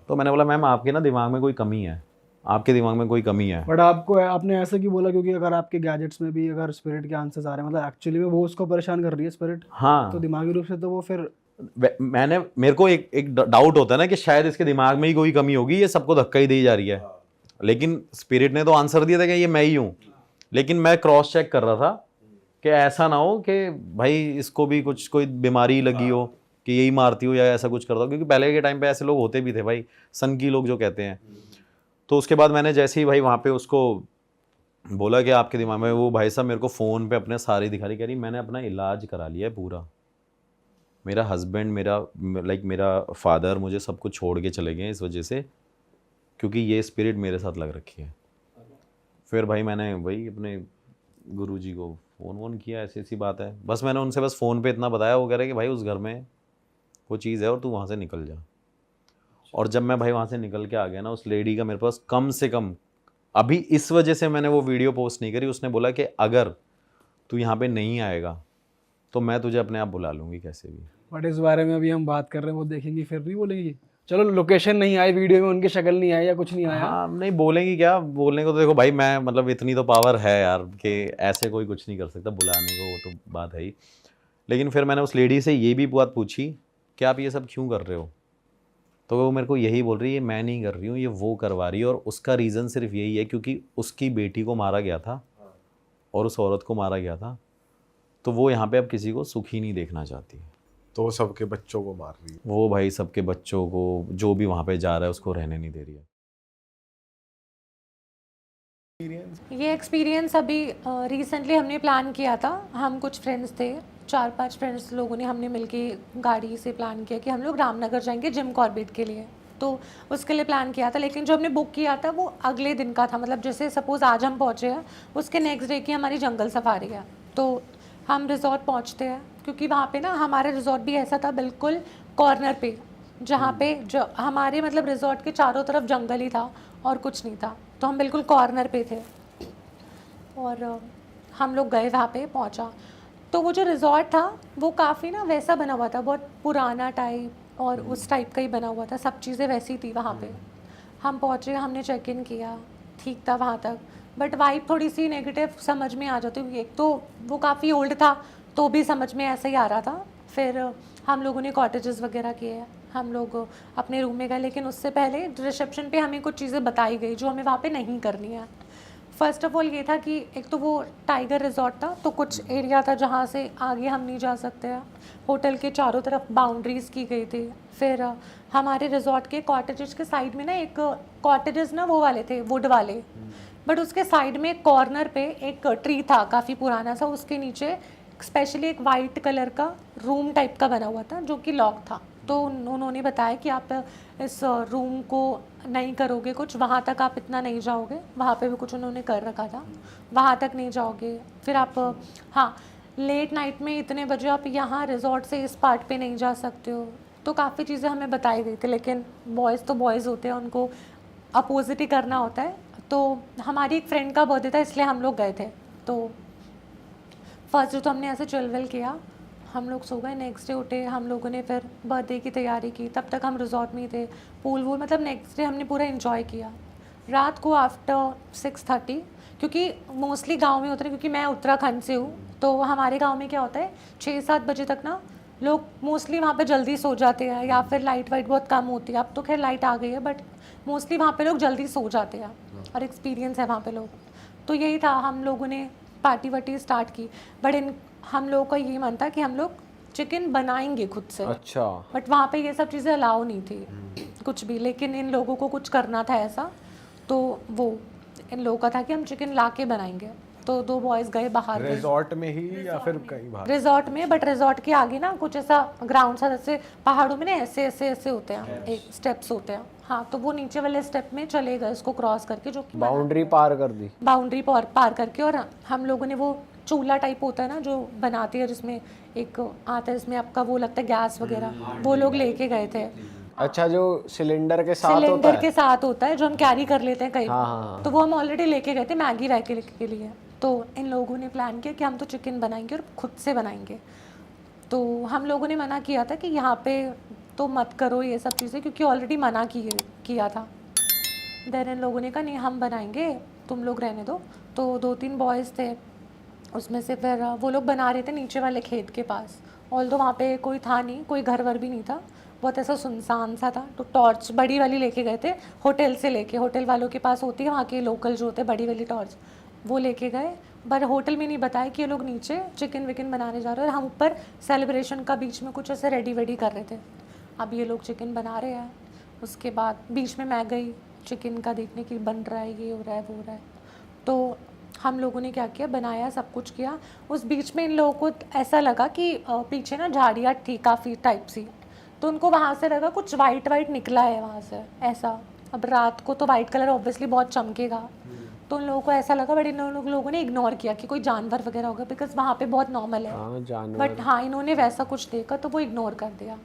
तो मैंने बोला मैम आपके ना दिमाग में कोई कमी है, आपके दिमाग में कोई कमी है। बट आपने ऐसे क्यों बोला? क्योंकि अगर आपके गैजेट्स में भी अगर स्पिरिट के आंसर्स आ रहे हैं, मतलब एक्चुअली में वो उसको परेशान कर रही है स्पिरिट, हाँ, तो दिमागी रूप से तो वो फिर मेरे को एक डाउट होता है ना कि शायद इसके दिमाग में ही कोई कमी होगी, ये सबको धक्का ही दी जा रही है। लेकिन स्पिरिट ने तो आंसर दिया था कि ये मैं ही हूँ। लेकिन मैं क्रॉस चेक कर रहा था कि ऐसा ना हो कि भाई इसको भी कुछ कोई बीमारी लगी हो कि यही मारती हो या ऐसा कुछ करता हो, क्योंकि पहले के टाइम पे ऐसे लोग होते भी थे भाई, सन की लोग जो कहते हैं। तो उसके बाद मैंने जैसे ही भाई वहाँ पे उसको बोला कि आपके दिमाग में, वो भाई साहब मेरे को फ़ोन पे अपने सारी दिखा रही, कह रही मैंने अपना इलाज करा लिया है पूरा, मेरा हस्बैंड, मेरा फादर मुझे सब कुछ छोड़ के चले गए इस वजह से, क्योंकि ये स्पिरिट मेरे साथ लग रखी है। फिर भाई मैंने वही अपने गुरुजी को फ़ोन वोन किया, ऐसी ऐसी बात है। बस मैंने उनसे बस फ़ोन पे इतना बताया, वो कह रहे कि भाई उस घर में वो चीज़ है और तू वहाँ से निकल जा। और जब मैं भाई वहाँ से निकल के आ गया ना, उस लेडी का मेरे पास कम से कम, अभी इस वजह से मैंने वो वीडियो पोस्ट नहीं करी, उसने बोला कि अगर तू यहाँ पे नहीं आएगा तो मैं तुझे अपने आप बुला लूँगी कैसे भी। बट इस बारे में अभी हम बात कर रहे हैं, वो देखेंगी फिर नहीं बोलेंगी? चलो लोकेशन नहीं आई वीडियो में, उनकी शक्ल नहीं आई या कुछ नहीं आया, हाँ नहीं बोलेंगी क्या, बोलने को तो देखो भाई मैं मतलब इतनी तो पावर है यार कि ऐसे कोई कुछ नहीं कर सकता बुलाने को, वो तो बात है ही। लेकिन फिर मैंने उस लेडी से ये भी बात पूछी कि आप ये सब क्यों कर रहे हो, तो वो मेरे को यही बोल रही है मैं नहीं कर रही हूँ, ये वो करवा रही है। और उसका रीज़न सिर्फ यही है क्योंकि उसकी बेटी को मारा गया था और उस औरत को मारा गया था, तो वो यहाँ पे अब किसी को सुखी नहीं देखना चाहती। तो वो सबके बच्चों को मार रही है। वो भाई सबके बच्चों को जो भी वहाँ पे जा रहा है उसको रहने नहीं दे रही है। ये एक्सपीरियंस अभी रिसेंटली हमने प्लान किया था। हम कुछ फ्रेंड्स थे, 4-5 फ्रेंड्स लोगों ने हमने मिलके गाड़ी से प्लान किया कि हम लोग रामनगर जाएंगे जिम कॉर्बेट के लिए। तो उसके लिए प्लान किया था, लेकिन जो हमने बुक किया था वो अगले दिन का था। मतलब जैसे सपोज़ आज हम पहुँचे हैं, उसके नेक्स्ट डे की हमारी जंगल सफारी है। तो हम रिजॉर्ट पहुँचते हैं, क्योंकि वहाँ पे ना हमारा रिजॉर्ट भी ऐसा था बिल्कुल कॉर्नर पे, जहाँ पे जो हमारे मतलब रिजॉर्ट के चारों तरफ जंगल ही था और कुछ नहीं था। तो हम बिल्कुल कॉर्नर पे थे और हम लोग गए, वहाँ पे पहुँचा तो वो जो रिजॉर्ट था वो काफ़ी ना वैसा बना हुआ था, बहुत पुराना टाइप और उस टाइप का ही बना हुआ था, सब चीज़ें वैसी थी वहाँ पे। हम पहुँचे, हमने चेक इन किया, ठीक था वहाँ तक, बट वाइब थोड़ी सी नेगेटिव समझ में आ जाती है। एक तो वो काफ़ी ओल्ड था तो भी समझ में ऐसा ही आ रहा था। फिर हम लोगों ने कॉटेजेस वगैरह किए, हम लोग अपने रूम में गए, लेकिन उससे पहले रिसेप्शन पे हमें कुछ चीज़ें बताई गई जो हमें वहाँ पे नहीं करनी है। फ़र्स्ट ऑफ ऑल ये था कि एक तो वो टाइगर रिजॉर्ट था, तो कुछ एरिया था जहाँ से आगे हम नहीं जा सकते हैं। होटल के चारों तरफ बाउंड्रीज़ की गई थी। फिर हमारे रिजॉर्ट के कॉटेजेस के साइड में ना एक कॉटेजेस ना वो वाले थे, वुड वाले, बट उसके साइड में कॉर्नर पे एक ट्री था काफ़ी पुराना सा, उसके नीचे स्पेशली एक वाइट कलर का रूम टाइप का बना हुआ था जो कि लॉक था। तो उन्होंने बताया कि आप इस रूम को नहीं करोगे कुछ, वहाँ तक आप इतना नहीं जाओगे, वहाँ पे भी कुछ उन्होंने कर रखा था, वहाँ तक नहीं जाओगे, फिर आप हाँ लेट नाइट में इतने बजे आप यहाँ रिजॉर्ट से इस पार्ट पे नहीं जा सकते हो। तो काफ़ी चीज़ें हमें बताई गई थी, लेकिन बॉयज़ तो बॉयज़ होते हैं, उनको अपोजिट ही करना होता है। तो हमारी एक फ्रेंड का बर्थडे था इसलिए हम लोग गए थे। तो फर्स्ट डे तो हमने ऐसे चिल विल किया, हम लोग सो गए। नेक्स्ट डे उठे, हम लोगों ने फिर बर्थडे की तैयारी की, तब तक हम रिजॉर्ट में ही थे, पूल वूल, मतलब नेक्स्ट डे हमने पूरा इन्जॉय किया। रात को आफ्टर 6:30, क्योंकि मोस्टली गांव में होता है, क्योंकि मैं उत्तराखंड से हूँ, तो हमारे गांव में क्या होता है 6-7 बजे तक ना लोग मोस्टली वहाँ पे जल्दी सो जाते हैं, या फिर लाइट वाइट बहुत कम होती है। अब तो खैर लाइट आ गई है, बट मोस्टली वहाँ पे लोग जल्दी सो जाते हैं, और एक्सपीरियंस है वहाँ पे लोग। तो यही था, हम लोगों ने पार्टी वार्टी स्टार्ट की, बट हम लोगों का ये मन था कि हम लोग चिकन बनाएंगे खुद से। अच्छा। बट वहाँ पे ये सब चीज़ें अलाउ नहीं थी कुछ भी, लेकिन इन लोगों को कुछ करना था ऐसा, तो वो इन लोगों का था कि हम चिकन ला के बनाएंगे। तो 2 बॉयज़ गए बाहर, रिजॉर्ट में ही या फिर कहीं बाहर? रिजॉर्ट में, बट रिजॉर्ट के आगे ना कुछ ऐसा ग्राउंड सा, जैसे पहाड़ों में ना ऐसे ऐसे ऐसे होते हैं, एक स्टेप्स होते हैं, हाँ, तो वो नीचे वाले स्टेप में चले गए उसको क्रॉस करके, जो कि बाउंड्री पार कर दी। बाउंड्री पार करके। और हम लोगों ने वो चूल्हा टाइप होता है ना जो बनाती है, जिसमें एक आता है, जिसमें आपका वो लगता है गैस वगैरह, वो लोग लेके गए थे। अच्छा, जो सिलेंडर के साथ होता सिलेंडर है। के साथ होता है, जो हम कैरी कर लेते हैं कहीं, हाँ। तो वो हम ऑलरेडी लेके गए थे मैगी वैगी के लिए। तो इन लोगों ने प्लान किया कि हम तो चिकन बनाएंगे और खुद से बनाएंगे। तो हम लोगों ने मना किया था कि यहाँ पे तो मत करो ये सब चीज़ें, क्योंकि ऑलरेडी मना किया था। देन इन लोगों ने कहा नहीं हम बनाएंगे, तुम लोग रहने दो। तो 2-3 बॉयज़ थे, उसमें से फिर वो लोग बना रहे थे नीचे वाले खेत के पास। ऑल्दो वहाँ पे कोई था नहीं, कोई घर वर भी नहीं था, बहुत ऐसा सुनसान सा था। तो टॉर्च बड़ी वाली लेके गए थे, होटल से लेके, होटल वालों के पास होती है वहाँ के लोकल जो होते हैं बड़ी वाली टॉर्च, वो लेके गए। पर होटल में नहीं बताया कि ये लोग नीचे चिकन विकन बनाने जा रहे हैं, और हम ऊपर सेलिब्रेशन का बीच में कुछ ऐसे रेडी वेडी कर रहे थे। अब ये लोग चिकन बना रहे हैं, उसके बाद बीच में मैं गई चिकन का देखने की, बन रहा है, ये हो रहा है, वो हो रहा है। तो हम लोगों ने क्या किया, बनाया, सब कुछ किया। उस बीच में इन लोगों को ऐसा लगा कि पीछे ना झाड़ियाँ थी काफ़ी टाइप सी, तो उनको वहाँ से लगा कुछ वाइट वाइट निकला है वहाँ से ऐसा। अब रात को तो वाइट कलर ऑब्वियसली बहुत चमकेगा, तो उन लोगों को ऐसा लगा, बट इन लोगों ने इग्नोर किया कि कोई जानवर वगैरह होगा, बिकॉज वहाँ पे बहुत नॉर्मल है। हाँ, जानवर। बट हाँ, इन्होंने वैसा कुछ देखा तो वो इग्नोर कर दिया।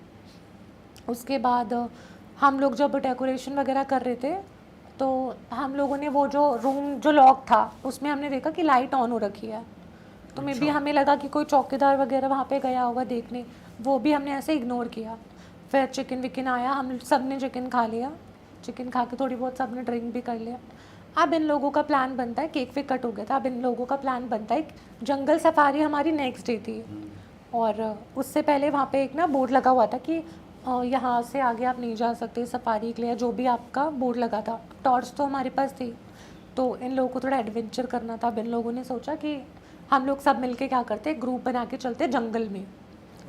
उसके बाद हम लोग जब डेकोरेशन वगैरह कर रहे थे, तो हम लोगों ने वो जो रूम जो लॉक था उसमें हमने देखा कि लाइट ऑन हो रखी है, तो मे बी हमें लगा कि कोई चौकीदार वगैरह वहाँ पे गया होगा देखने, वो भी हमने ऐसे इग्नोर किया। फिर चिकन विकन आया, हम सब ने चिकन खा लिया, चिकन खा के थोड़ी बहुत सब ने ड्रिंक भी कर लिया। अब इन लोगों का प्लान बनता है, केक वेक कट हो गया था, अब इन लोगों का प्लान बनता है, जंगल सफारी हमारी नेक्स्ट डे थी, और उससे पहले वहाँ पे एक ना बोर्ड लगा हुआ था कि यहाँ से आगे आप नहीं जा सकते सफारी के लिए, जो भी आपका बोर्ड लगा था। टॉर्च तो हमारे पास थी, तो इन लोगों को थोड़ा एडवेंचर करना था। अब इन लोगों ने सोचा कि हम लोग सब मिलके क्या करते, ग्रुप बना के चलते जंगल में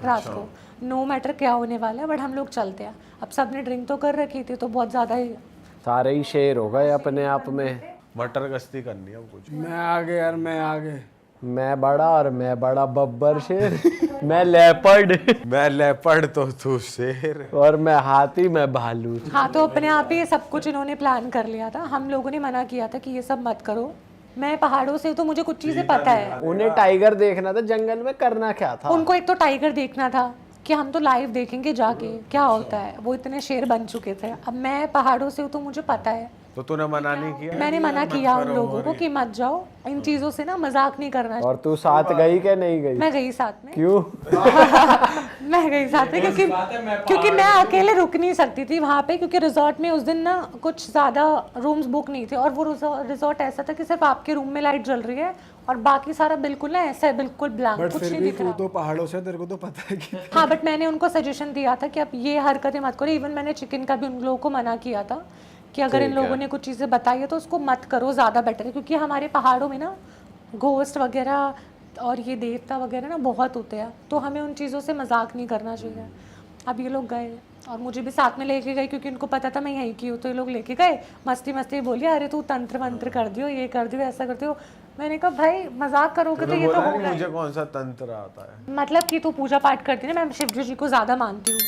रात को, नो मैटर क्या होने वाला है, बट हम लोग चलते हैं। अब सब ने ड्रिंक तो कर रखी थी, तो बहुत ज़्यादा ही सारे ही शेर हो गए अपने आप में। मटर गश्ती करनी है अब कुछ। मैं आगे यार, मैं आगे। मैं बड़ा और मैं बड़ा बब्बर शेर, मैं लेपर्ड मैं लेपर्ड तो तू शेर। और मैं हाथी, मैं भालू। हाँ, तो अपने आप ही ये सब कुछ इन्होंने प्लान कर लिया था। हम लोगों ने मना किया था कि ये सब मत करो, मैं पहाड़ों से हूँ तो मुझे कुछ चीज़ें पता है। उन्हें टाइगर देखना था, जंगल में करना क्या था? उनको एक तो टाइगर देखना था कि हम तो लाइव देखेंगे जाके क्या होता है, वो इतने शेर बन चुके थे। अब मैं पहाड़ों से हूँ तो मुझे पता है, तो तूने मना नहीं किया? मैंने मना किया उन लोगों को कि मत जाओ, इन चीज़ों से ना मजाक नहीं करना। और तू साथ गई क्या नहीं गई? मैं गई साथ में। क्यों? मैं गई साथ में क्योंकि मैं अकेले रुक नहीं सकती थी वहाँ पे, क्योंकि रिजॉर्ट में उस दिन ना कुछ ज़्यादा रूम्स बुक नहीं थे, और वो रिजॉर्ट ऐसा था कि सिर्फ आपके रूम में लाइट जल रही है और बाकी सारा बिल्कुल ना ऐसा है, बिल्कुल ब्लैंक, बट कुछ फिर नहीं भी दिख तू रहा। तो पहाड़ों से, तेरे को तो पता है कि हाँ, बट मैंने उनको सजेशन दिया था कि आप ये हरकतें मत करो। इवन मैंने चिकन का भी उन लोगों को मना किया था कि अगर इन लोगों ने कुछ चीज़ें बताई है तो उसको मत करो, ज़्यादा बेटर है, क्योंकि हमारे पहाड़ों में ना घोस्ट वगैरह और ये देवता वगैरह ना बहुत होते हैं, तो हमें उन चीज़ों से मजाक नहीं करना चाहिए। अब ये लोग गए और मुझे भी साथ में लेके गए क्योंकि उनको पता था मैं यहीं की हूँ, तो ये लोग लेके गए, मस्ती मस्ती बोली अरे तू तंत्र मंत्र कर दियो, ये कर दियो, ऐसा कर दियो। मैंने कहा भाई मजाक करोगे तो ये तो बोला हो नहीं गया। मुझे कौन सा तंत्र आता है। मतलब कि तू पूजा पाठ करती है ना, मैं शिव जी को ज़्यादा मानती हूँ,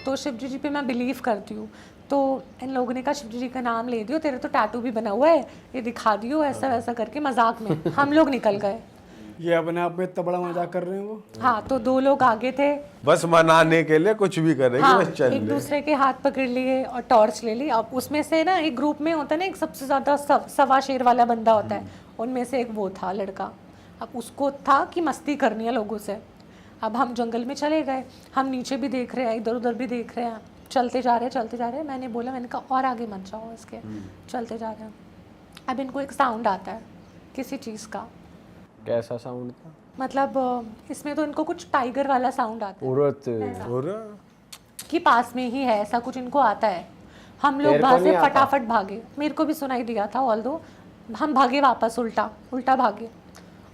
तो शिव जी पे मैं बिलीव करती हूँ। तो इन लोगों ने कहा शिव जी का नाम ले दियो, तेरे तो टैटू भी बना हुआ है, ये दिखा दियो, ऐसा वैसा करके मजाक में हम लोग निकल गए। ये अपने आप में इतना बड़ा मजाक कर रहे हैं वो। हाँ, तो 2 लोग आगे थे, बस मनाने के लिए कुछ भी करेंगे, हाँ, बस चल एक दूसरे के हाथ पकड़ लिए और टॉर्च ले ली। अब उसमें से ना एक ग्रुप में होता है ना, एक सबसे ज्यादा सवा शेर वाला बंदा होता है, उनमें से एक वो था लड़का। अब उसको था कि मस्ती करनी है लोगों से। अब हम जंगल में चले गए, हम नीचे भी देख रहे हैं, इधर उधर भी देख रहे हैं, चलते जा रहे हैं। मैंने कहा और आगे मत जाओ इसके, चलते जा रहे हैं। अब इनको एक साउंड आता है किसी चीज़ का, कैसा साउंड था? मतलब इसमें तो इनको कुछ टाइगर वाला साउंड आता उरत और है कि पास में ही है, ऐसा कुछ इनको आता है। हम लोग तेरे को वहाँ से नहीं आता? फटाफट भागे, मेरे को भी सुनाई दिया था ऑल्दो, हम भागे वापस, उल्टा भागे।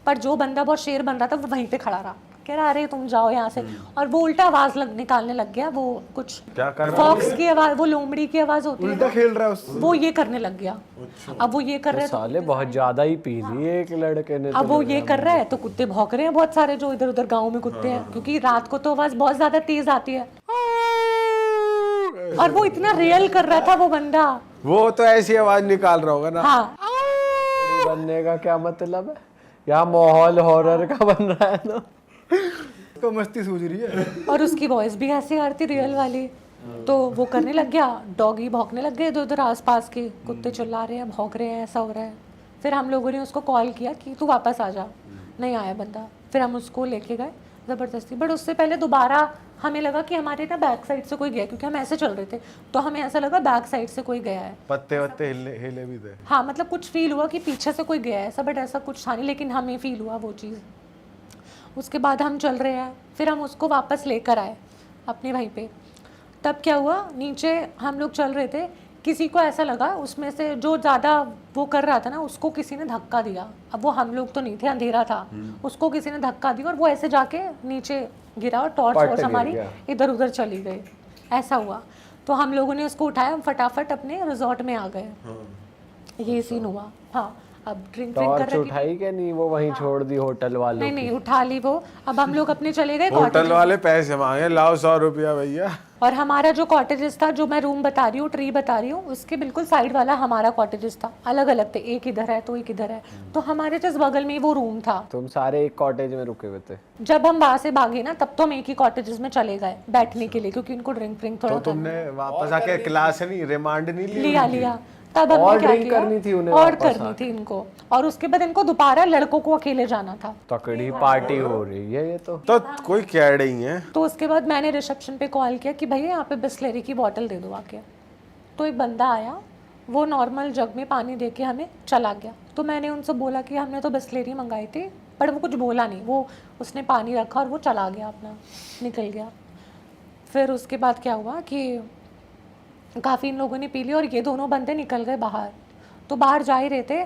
पर जो बंदा बहुत शेर बन रहा था वो वहीं पे खड़ा रहा, कह रहा अरे तुम जाओ यहाँ से, और वो उल्टा आवाज निकालने लग गया। वो कुछ क्या कर रहा फॉक्स की आवाज, वो लोमड़ी की आवाज होती है उल्टा ना, खेल रहा है उससे। वो ये करने लग गया। अब वो ये कर रहे हैं तो साले बहुत ज्यादा ही पी ली एक लड़के ने। अब वो ये कर रहा है तो कुत्ते भौंक रहे हैं बहुत सारे, जो इधर उधर गाँव में कुत्ते हैं, क्योंकि रात को तो आवाज बहुत ज्यादा तेज आती है। और वो इतना रियल कर रहा था वो बंदा। वो तो ऐसी आवाज निकाल रहा होगा ना। हाँ, बनने का क्या मतलब है? यहाँ माहौल हॉरर का बन रहा है ना। तो मस्ती सूझ रही है। और उसकी वॉइस भी ऐसी आ रही थी रियल वाली, तो वो करने लग गया, डॉगी भौंकने लग गए इधर उधर, आसपास के कुत्ते चिल्ला रहे हैं, भौंक रहे हैं, ऐसा हो रहा है। फिर हम लोगों ने उसको कॉल किया कि तू वापस आ जा, नहीं आया बंदा। फिर हम उसको लेके गए ज़बरदस्ती, बट उससे पहले दोबारा हमें लगा कि हमारे ना बैक साइड से कोई गया, क्योंकि हम ऐसे चल रहे थे, तो हमें ऐसा लगा बैक साइड से कोई गया है। पत्ते वत्ते हिले भी थे। हाँ, मतलब कुछ फील हुआ कि पीछे से कोई गया है ऐसा, बट ऐसा कुछ था नहीं, लेकिन हमें फील हुआ वो चीज़। उसके बाद हम चल रहे हैं, फिर हम उसको वापस लेकर आए अपने वहीं पे। तब क्या हुआ, नीचे हम लोग चल रहे थे, किसी को ऐसा लगा उसमें से जो ज़्यादा वो कर रहा था ना, उसको किसी ने धक्का दिया। अब वो हम लोग तो नहीं थे, अंधेरा था, उसको किसी ने धक्का दिया और वो ऐसे जाके नीचे गिरा और टॉर्च वॉर्च हमारी इधर उधर चली गई, ऐसा हुआ। तो हम लोगों ने उसको उठाया, हम फटाफट अपने रिजॉर्ट में आ गए। ये सीन हुआ। हाँ, अब ड्रिंक कर टॉर्च रखी उठाई क्या नहीं? वो वहीं छोड़ दी होटल वालों नहीं नहीं उठा ली वो। अब हम लोग अपने चले गए होटल कॉटेज, वाले पैसे मांगे, लाओ 100 रुपया भैया। और हमारा जो कॉटेजेस था, जो मैं रूम बता रही हूँ, ट्री बता रही हूँ, उसके बिल्कुल साइड वाला हमारा कॉटेजेस था, अलग अलग थे, एक इधर है तो एक इधर है, तो हमारे जस्ट बगल में ही वो रूम था। तुम सारे एक कॉटेज में रुके हुए थे? जब हम वहां से भागे ना, तब तो हम एक ही कॉटेजेस में चले गए बैठने के लिए, क्योंकि उनको ड्रिंक थोड़ा तो तुमने वापस आके क्लास नहीं, रिमांड नहीं लिया। तब और हमने क्या ड्रिंक किया, करनी थी उन्हें और वापस करनी थी इनको, और उसके बाद इनको दोबारा लड़कों को अकेले जाना था। तकड़ी पार्टी हो रही है ये तो। कोई कह रही है। तो उसके बाद मैंने रिसेप्शन पे कॉल किया कि भैया यहाँ पे बिस्लेरी की बोतल दे दो आके। तो एक बंदा आया, वो नॉर्मल जग में पानी दे के हमें चला गया। तो मैंने उनसे बोला कि हमने तो बिस्लेरी मंगाई थी, पर वो कुछ बोला नहीं, वो उसने पानी रखा और वो चला गया, अपना निकल गया। फिर उसके बाद क्या हुआ कि काफ़ी इन लोगों ने पी ली और ये दोनों बंदे निकल गए बाहर। तो बाहर जा ही रहे थे,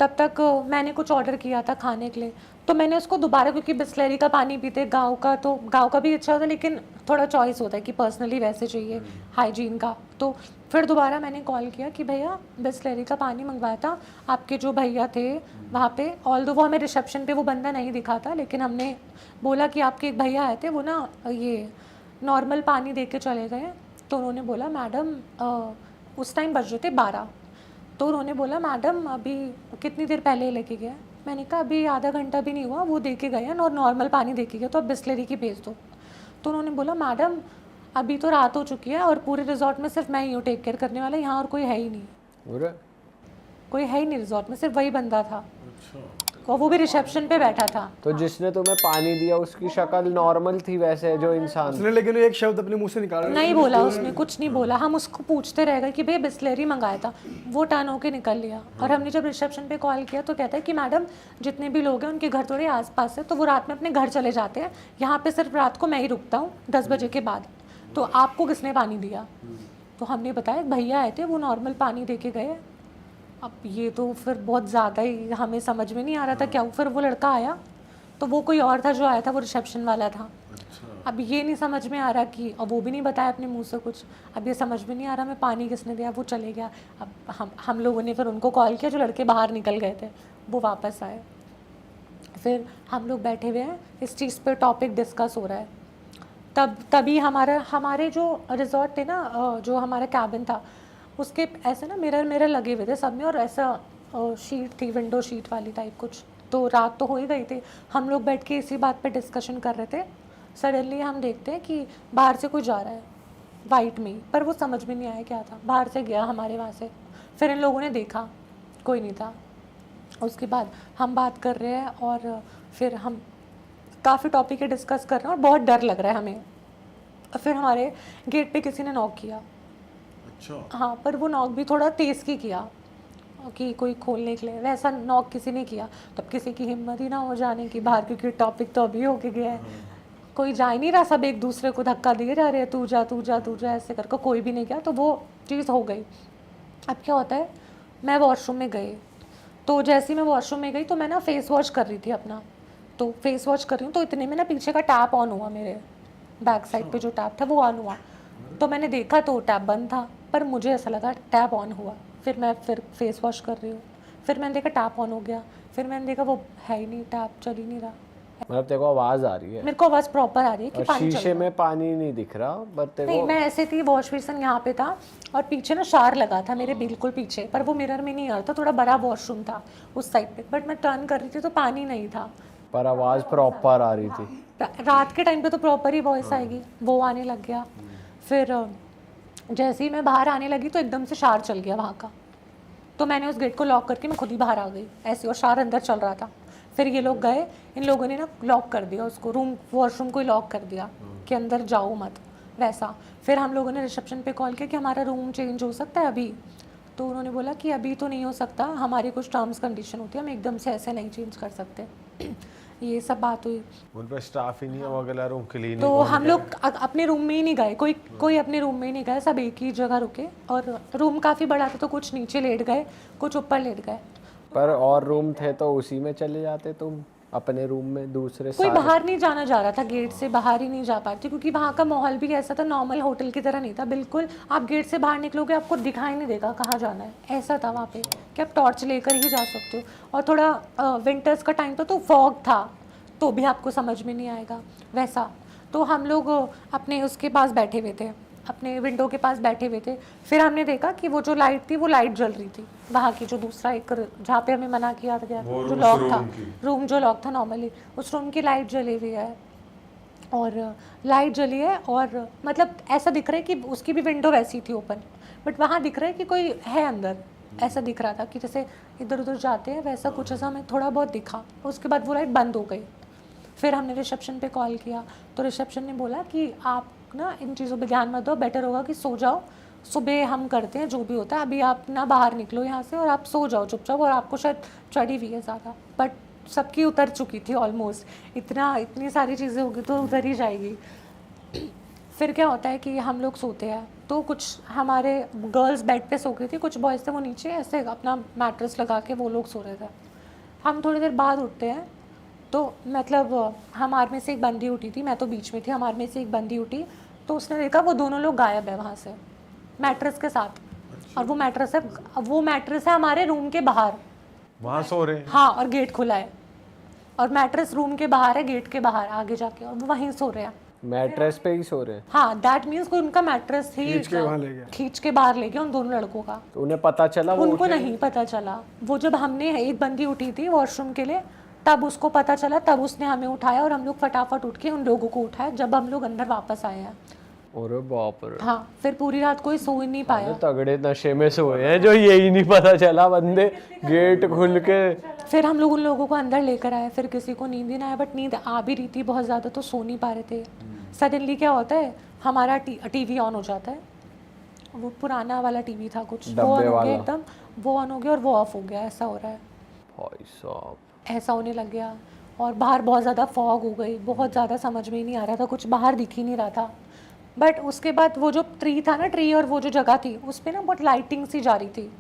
तब तक मैंने कुछ ऑर्डर किया था खाने के लिए, तो मैंने उसको दोबारा, क्योंकि बिस्लेरी का पानी पीते गांव का, तो गांव का भी अच्छा होता है, लेकिन थोड़ा चॉइस होता है कि पर्सनली वैसे चाहिए हाइजीन का। तो फिर दोबारा मैंने कॉल किया कि भैया बिस्लेरी का पानी मंगवाया था, आपके जो भैया थे वहाँ पे, ऑल्दो वो हमें रिसेप्शन पे वो बंदा नहीं दिखा था, लेकिन हमने बोला कि आपके एक भैया आए थे, वो ना ये नॉर्मल पानी दे के चले गए। तो उन्होंने बोला मैडम, उस टाइम बज रहे थे 12, तो उन्होंने बोला मैडम अभी कितनी देर पहले लेके गया। मैंने कहा अभी आधा घंटा भी नहीं हुआ, वो दे के गए हैं और नॉर्मल पानी दे के गया, तो अब बिस्लेरी की भेज दो। तो उन्होंने बोला मैडम अभी तो रात हो चुकी है और पूरे रिजॉर्ट में सिर्फ मैं ही हूँ टेक केयर करने वाला, यहाँ और कोई है ही नहीं, कोई है ही नहीं रिजॉर्ट में, सिर्फ वही बंदा था और वो भी रिसेप्शन पे बैठा था। तो जिसने तुम्हें पानी दिया उसकी शक्ल नॉर्मल थी वैसे जो इंसान? उसने लेकिन एक शब्द अपने मुंह से निकाला नहीं बोला उसने, कुछ नहीं बोला। हम उसको पूछते रह गए कि भैया बिस्लेरी मंगाया था, वो टर्न होके निकल लिया। और हमने जब रिसेप्शन पे कॉल किया तो कहता है कि मैडम जितने भी लोग हैं उनके घर थोड़े आसपास है, तो वो रात में अपने घर चले जाते हैं, यहाँ पे सिर्फ रात को मैं ही रुकता हूँ 10 बजे के बाद, तो आपको किसने पानी दिया? तो हमने बताया भैया आए थे, वो नॉर्मल पानी दे के गए। अब ये तो फिर बहुत ज़्यादा ही हमें समझ में नहीं आ रहा था क्या। फिर वो लड़का आया, तो वो कोई और था जो आया था, वो रिसेप्शन वाला था। अब ये नहीं समझ में आ रहा कि, अब वो भी नहीं बताया अपने मुंह से कुछ, अब ये समझ में नहीं आ रहा मैं पानी किसने दिया, वो चले गया। अब हम लोगों ने फिर उनको कॉल किया, जो लड़के बाहर निकल गए थे वो वापस आए। फिर हम लोग बैठे हुए हैं, इस चीज़ पे टॉपिक डिस्कस हो रहा है। तभी हमारे जो रिजॉर्ट थे ना, जो हमारा कैबिन था उसके ऐसे ना मिरर लगे हुए थे सब में, और ऐसा शीट थी, विंडो शीट वाली टाइप कुछ। तो रात तो हो ही गई थी, हम लोग बैठ के इसी बात पे डिस्कशन कर रहे थे। सडनली हम देखते हैं कि बाहर से कोई जा रहा है वाइट में, पर वो समझ में नहीं आया क्या था, बाहर से गया हमारे वहाँ से। फिर इन लोगों ने देखा कोई नहीं था। उसके बाद हम बात कर रहे हैं और फिर हम काफ़ी टॉपिक के डिस्कस कर रहे हैं और बहुत डर लग रहा है हमें। फिर हमारे गेट पे किसी ने नॉक किया। अच्छा। हाँ, पर वो नॉक भी थोड़ा तेज़ की किया कि कोई खोलने के लिए, वैसा नॉक किसी ने किया। तब किसी की हिम्मत ही ना हो जाने की बाहर, क्योंकि टॉपिक तो अभी हो के गया है, कोई जा ही नहीं रहा, सब एक दूसरे को धक्का दिए जा रहे हैं, तू जा तू जा तू जा ऐसे करके, कोई भी नहीं गया। तो वो चीज़ हो गई। अब क्या होता है, मैं वॉशरूम में गई, तो जैसे ही मैं वॉशरूम में गई तो मैं ना फेस वॉश कर रही थी अपना, तो फेस वॉश कर रही हूँ, तो इतने में ना पीछे का टैप ऑन हुआ, मेरे बैक साइड पे जो टैप था वो ऑन हुआ। तो मैंने देखा तो टैप बंद था, पर मुझे ऐसा लगा टैप ऑन हुआ। फिर मैं फेस वॉश कर रही हूँ, फिर मैंने देखा टैप ऑन हो गया, फिर मैंने देखा वो है ही नहीं, टैप चल ही नहीं रहा। मतलब तेरे को आवाज आ रही है? मेरे को आवाज़ प्रॉपर आ रही है कि और पानी चल शीशे रहा है। में पानी नहीं दिख रहा, बट तेरे नहीं, को मैं ऐसे थी, वॉश बेसिन यहाँ पे था और पीछे ना शार लगा था मेरे बिल्कुल पीछे, पर वो मिरर में नहीं आ रहा था, थोड़ा बड़ा वॉशरूम था उस साइड पे, बट मैं टर्न कर रही थी तो पानी नहीं था। पर आवाज प्रॉपर आ रही थी। रात के टाइम पे तो प्रॉपर ही वॉइस आएगी, वो आने लग गया। फिर जैसे ही मैं बाहर आने लगी तो एकदम से शार चल गया वहाँ का, तो मैंने उस गेट को लॉक करके मैं खुद ही बाहर आ गई ऐसे, और शार अंदर चल रहा था। फिर ये लोग गए, इन लोगों ने ना लॉक कर दिया उसको, वॉशरूम को ही लॉक कर दिया कि अंदर जाओ मत, वैसा। फिर हम लोगों ने रिसेप्शन पे कॉल किया कि हमारा रूम चेंज हो सकता है अभी, तो उन्होंने बोला कि अभी तो नहीं हो सकता, हमारी कुछ टर्म्स कंडीशन होती है, हम एकदम से ऐसे नहीं चेंज कर सकते। ये सब बात हुई। उन पर स्टाफ ही नहीं है, वो अगला रूम क्लीन। तो हम लोग अपने रूम में ही नहीं गए, कोई अपने रूम में ही नहीं गए, सब एक ही जगह रुके, और रूम काफ़ी बड़ा था तो कुछ नीचे लेट गए, कुछ ऊपर लेट गए। पर और रूम थे तो उसी में चले जाते तुम, अपने रूम में दूसरे कोई सारे। बाहर नहीं जाना जा रहा था, गेट से बाहर ही नहीं जा पाती, क्योंकि वहाँ का माहौल भी ऐसा था, नॉर्मल होटल की तरह नहीं था बिल्कुल। आप गेट से बाहर निकलोगे आपको दिखाई नहीं देगा कहाँ जाना है, ऐसा था वहाँ पे कि आप टॉर्च लेकर ही जा सकते हो। और थोड़ा विंटर्स का टाइम था तो फॉग था, तो भी आपको समझ में नहीं आएगा वैसा। तो हम लोग अपने उसके पास बैठे हुए थे, अपने विंडो के पास बैठे हुए थे। फिर हमने देखा कि वो जो लाइट थी वो लाइट जल रही थी वहाँ की, जो दूसरा एक जहाँ पे हमें मना किया गया जो लॉक था, रूम जो लॉक था नॉर्मली, उस रूम की लाइट जली हुई है, और लाइट जली है, और मतलब ऐसा दिख रहा है कि उसकी भी विंडो वैसी थी ओपन, बट वहाँ दिख रहा है कि कोई है अंदर, ऐसा दिख रहा था कि जैसे इधर उधर जाते हैं वैसा कुछ, ऐसा हमें थोड़ा बहुत दिखा। उसके बाद वो लाइट बंद हो गई। फिर हमने रिसेप्शन पे कॉल किया, तो रिसेप्शन ने बोला कि आप ना इन चीज़ों पे ध्यान मत दो, बेटर होगा कि सो जाओ, सुबह हम करते हैं जो भी होता है, अभी आप ना बाहर निकलो यहाँ से और आप सो जाओ चुपचाप, और आपको शायद चढ़ी हुई है ज़्यादा, बट सबकी उतर चुकी थी ऑलमोस्ट, इतनी सारी चीज़ें होगी तो उतर ही जाएगी। फिर क्या होता है कि हम लोग सोते हैं, तो कुछ हमारे गर्ल्स बेड पे सो गई थी, कुछ बॉयज़ थे वो नीचे ऐसे अपना मैट्रेस लगा के वो लोग सो रहे थे। हम थोड़ी देर बाद उठते हैं, तो मतलब हमारे में से एक बंदी उठी थी, मैं तो बीच में थी, हमारे में से एक बंदी उठी, तो उसने देखा वो दोनों लोग गायब है वहाँ से मैट्रेस के साथ। और वो मैट्रेस है हमारे रूम के बाहर, वहाँ सो रहे हैं। हाँ, और गेट खुला है, और मैट्रेस रूम के बाहर है, गेट के बाहर आगे जाके, और वो वहीं सो रहे हैं। मैट्रेस पे ही सो रहे हैं? हाँ, दैट मीन्स कोई उनका मैट्रेस ही खींच के बाहर ले गया उन दोनों लड़कों का। तो उन्हें पता चला? वो उनको नहीं पता चला, वो जब हमने, एक बंदी उठी थी वॉशरूम के लिए, तब उसको पता चला, तब उसने हमें उठाया और हम लोग फटाफट उठ के उन लोगों को उठाया जब हम लोग अंदर वापस आए हैं। अरे बाप रे। हाँ, फिर पूरी रात कोई सो ही नहीं पाया। तगड़े नशे में सोए हैं जो यही नहीं पता चला, बंदे गेट खुल के। फिर हम लोग उन लोगों को अंदर लेकर आए, फिर किसी को नींद ही ना आया, बट नींद आ भी रही थी बहुत ज़्यादा, तो सो नहीं पा रहे थे। सडनली क्या होता है, हमारा टीवी ऑन हो जाता है, वो पुराना वाला टीवी था कुछ, वो ऑन हो गया एकदम, वो ऑन हो गया और वो ऑफ हो गया, ऐसा हो रहा है। भाई साहब, ऐसा होने लग गया, और बाहर बहुत ज़्यादा फॉग हो गई, बहुत ज़्यादा समझ में ही नहीं आ रहा था, कुछ बाहर दिख ही नहीं रहा था। बट उसके बाद वो जो ट्री था ना, ट्री और वो जो जगह थी उस पर ना बहुत लाइटिंग सी जा रही थी।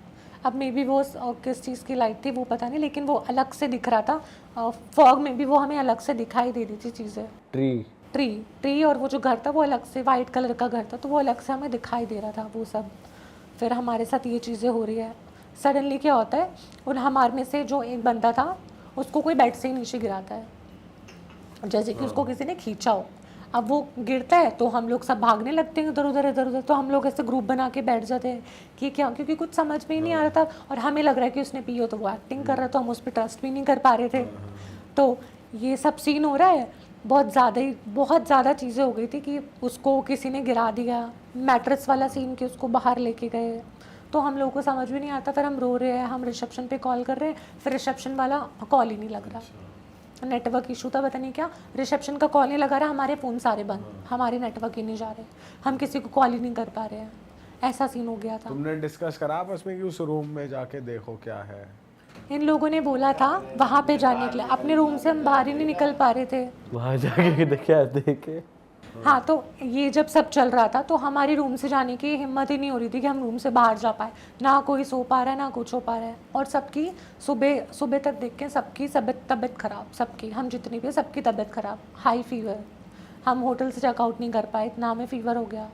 अब मे बी वो किस चीज़ की लाइट थी वो पता नहीं, लेकिन वो अलग से दिख रहा था, फॉग में भी वो हमें अलग से दिखाई दे रही थी चीज़ें। ट्री? ट्री और वो जो घर था वो अलग से, वाइट कलर का घर था, तो वो अलग से हमें दिखाई दे रहा था वो सब। फिर हमारे साथ ये चीज़ें हो रही है। सडनली क्या होता है, उन हमारे में से जो एक बंदा था उसको कोई बेड से ही नीचे गिराता है, जैसे कि उसको किसी ने खींचा हो। अब वो गिरता है तो हम लोग सब भागने लगते हैं इधर उधर, तो हम लोग ऐसे ग्रुप बना के बैठ जाते हैं कि क्या, क्योंकि कुछ समझ में ही नहीं आ रहा था और हमें लग रहा है कि उसने पी हो, तो वो एक्टिंग कर रहा था, तो हम उस पर ट्रस्ट भी नहीं कर पा रहे थे। तो ये सब सीन हो रहा है, बहुत ज़्यादा चीज़ें हो गई थी कि उसको किसी ने गिरा दिया, मैट्रेस वाला सीन कि उसको बाहर लेके गए, तो हम लोगों को समझ भी नहीं आता। फिर हम रो रहे हैं, हम रिसेप्शन पे कॉल कर रहे हैं, फिर रिसेप्शन वाला कॉल ही नहीं लग रहा, नेटवर्क इशू था पता नहीं क्या, रिसेप्शन का कॉल नहीं लगा रहा, हमारे फ़ोन सारे बंद, हमारे नेटवर्क ही नहीं जा रहे, हम किसी को कॉल ही नहीं कर पा रहे हैं, ऐसा सीन हो गया था। तुमने डिस्कस करा आपस में कि उस रूम में जाके देखो क्या है? इन लोगों ने बोला था वहाँ पे जाने के लिए, अपने रूम से हम बाहर ही नहीं निकल पा रहे थे। वहाँ जाके क्या देखे? हाँ, तो ये जब सब चल रहा था तो हमारी रूम से जाने की हिम्मत ही नहीं हो रही थी कि हम रूम से बाहर जा पाए, ना कोई सो पा रहा है ना कुछ हो पा रहा है, और सबकी सुबह तक देख के सबकी तबीयत ख़राब, सबकी, हम जितनी भी सबकी तबीयत ख़राब, हाई फीवर, हम होटल से चेकआउट नहीं कर पाए, इतना हमें फ़ीवर हो गया।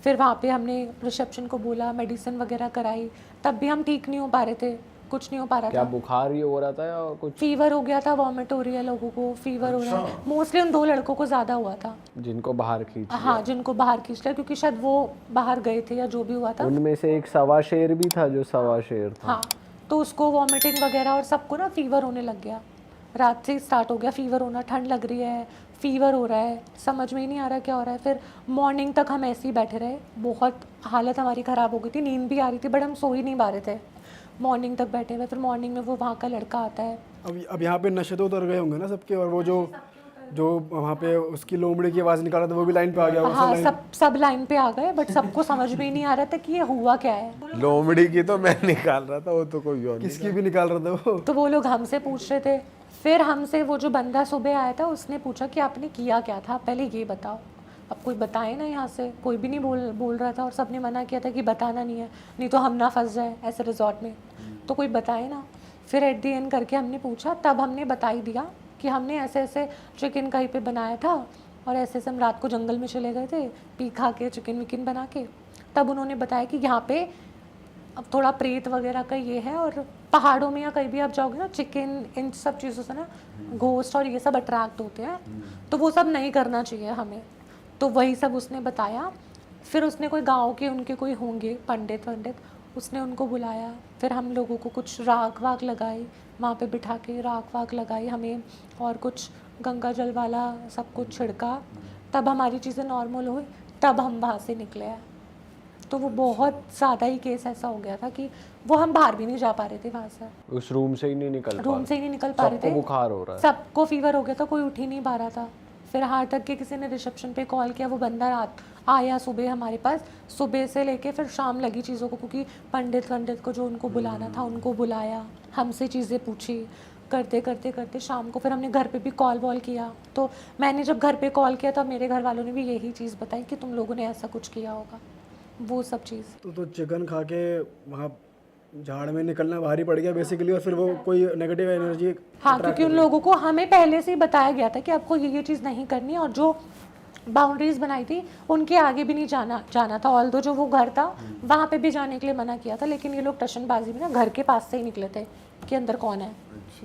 फिर वहाँ पे हमने रिसेप्शन को बोला, मेडिसिन वगैरह कराई, तब भी हम ठीक नहीं हो पा रहे थे, कुछ नहीं हो पा रहा क्या था। बुखार ही हो रहा था या कुछ? फीवर हो गया था, वॉमिट हो रही है लोगों को, फीवर हो रहा है, मोस्टली उन 2 लड़कों को ज़्यादा हुआ था। जिनको बाहर खींच हाँ, जिनको बाहर खींच लिया, क्योंकि शायद वो बाहर गए थे या जो भी हुआ था। उनमें से एक सवा शेर भी था जो सवा शेर था। हाँ, तो उसको वॉमिटिंग वगैरह और सबको ना फीवर होने लग गया, रात से ही स्टार्ट हो गया फीवर होना, ठंड लग रही है, फीवर हो रहा है, समझ में ही नहीं आ रहा क्या हो रहा है। फिर मॉर्निंग तक हम ऐसे ही बैठे रहे, बहुत हालत हमारी ख़राब हो गई थी, नींद भी आ रही थी बट हम सो ही नहीं पा रहे थे, मॉर्निंग तक बैठे हुए। फिर मॉर्निंग में वो वहाँ का लड़का आता है। अब यहाँ पे नशे तो उतर गए होंगे ना सबके, और वो जो वहाँ पे उसकी लोमड़ी की आवाज़ निकाला था वो भी लाइन पे आ गया, वो हाँ, सब लाइन पे आ गए, बट सबको समझ में ही नहीं आ रहा था कि ये हुआ क्या है। लोमड़ी की तो मैं निकाल रहा था, वो तो कोई और नहीं। किसकी भी निकाल रहा था वो। तो वो लोग हमसे पूछ रहे थे, फिर हमसे वो जो बंदा सुबह आया था उसने पूछा कि आपने किया क्या था, पहले ये बताओ। अब कोई बताए ना, यहाँ से कोई भी नहीं बोल रहा था, और सबने मना किया था कि बताना नहीं है, नहीं तो हम ना फंस जाए ऐसे रिजॉर्ट में, तो कोई बताए ना। फिर एट दी एंड करके हमने पूछा, तब हमने बता ही दिया कि हमने ऐसे ऐसे चिकन कहीं पे बनाया था, और ऐसे ऐसे हम रात को जंगल में चले गए थे, पी खा के चिकन विकन बना के। तब उन्होंने बताया कि यहाँ पे अब थोड़ा प्रेत वगैरह का ये है, और पहाड़ों में या कहीं भी आप जाओगे ना, चिकन इन सब चीज़ों से ना घोस्ट और ये सब अट्रैक्ट होते हैं, तो वो सब नहीं करना चाहिए हमें। तो वही सब उसने बताया। फिर उसने कोई गांव के उनके कोई होंगे पंडित, उसने उनको बुलाया, फिर हम लोगों को कुछ राख वाख लगाई, वहाँ पे बिठा के राख वाख लगाई हमें, और कुछ गंगा जल वाला सब कुछ छिड़का, तब हमारी चीज़ें नॉर्मल हुई, तब हम वहाँ से निकले हैं। तो वो बहुत ज़्यादा ही केस ऐसा हो गया था कि वो हम बाहर भी नहीं जा पा रहे थे वहाँ से, उस रूम से ही नहीं निकल पा रूम से ही नहीं निकल पा रहे सबको थे, बुखार हो रहा है। सबको फीवर हो गया था, कोई उठ ही नहीं पा रहा था। फिर हार तक के किसी ने रिसेप्शन पे कॉल किया, वो बंदा रात आया सुबह हमारे पास, सुबह से लेके फिर शाम लगी चीज़ों को, क्योंकि पंडित को जो उनको बुलाना था उनको बुलाया, हमसे चीज़ें पूछी, करते शाम को फिर हमने घर पे भी कॉल वॉल किया। तो मैंने जब घर पे कॉल किया तो मेरे घर वालों ने भी यही चीज़ बताई कि तुम लोगों ने ऐसा कुछ किया होगा, वो सब चीज़। तो चिकन खा के वहाँ झाड़ में निकलना भारी पड़ गया बेसिकली, और फिर वो कोई नेगेटिव एनर्जी। हाँ, क्योंकि उन लोगों को हमें पहले से ही बताया गया था कि आपको ये चीज़ नहीं करनी, और जो बाउंड्रीज बनाई थी उनके आगे भी नहीं जाना था। ऑल्दो जो वो घर था वहाँ पे भी जाने के लिए मना किया था, लेकिन ये लोग टशनबाजी में ना घर के पास से ही निकले थे कि अंदर कौन है,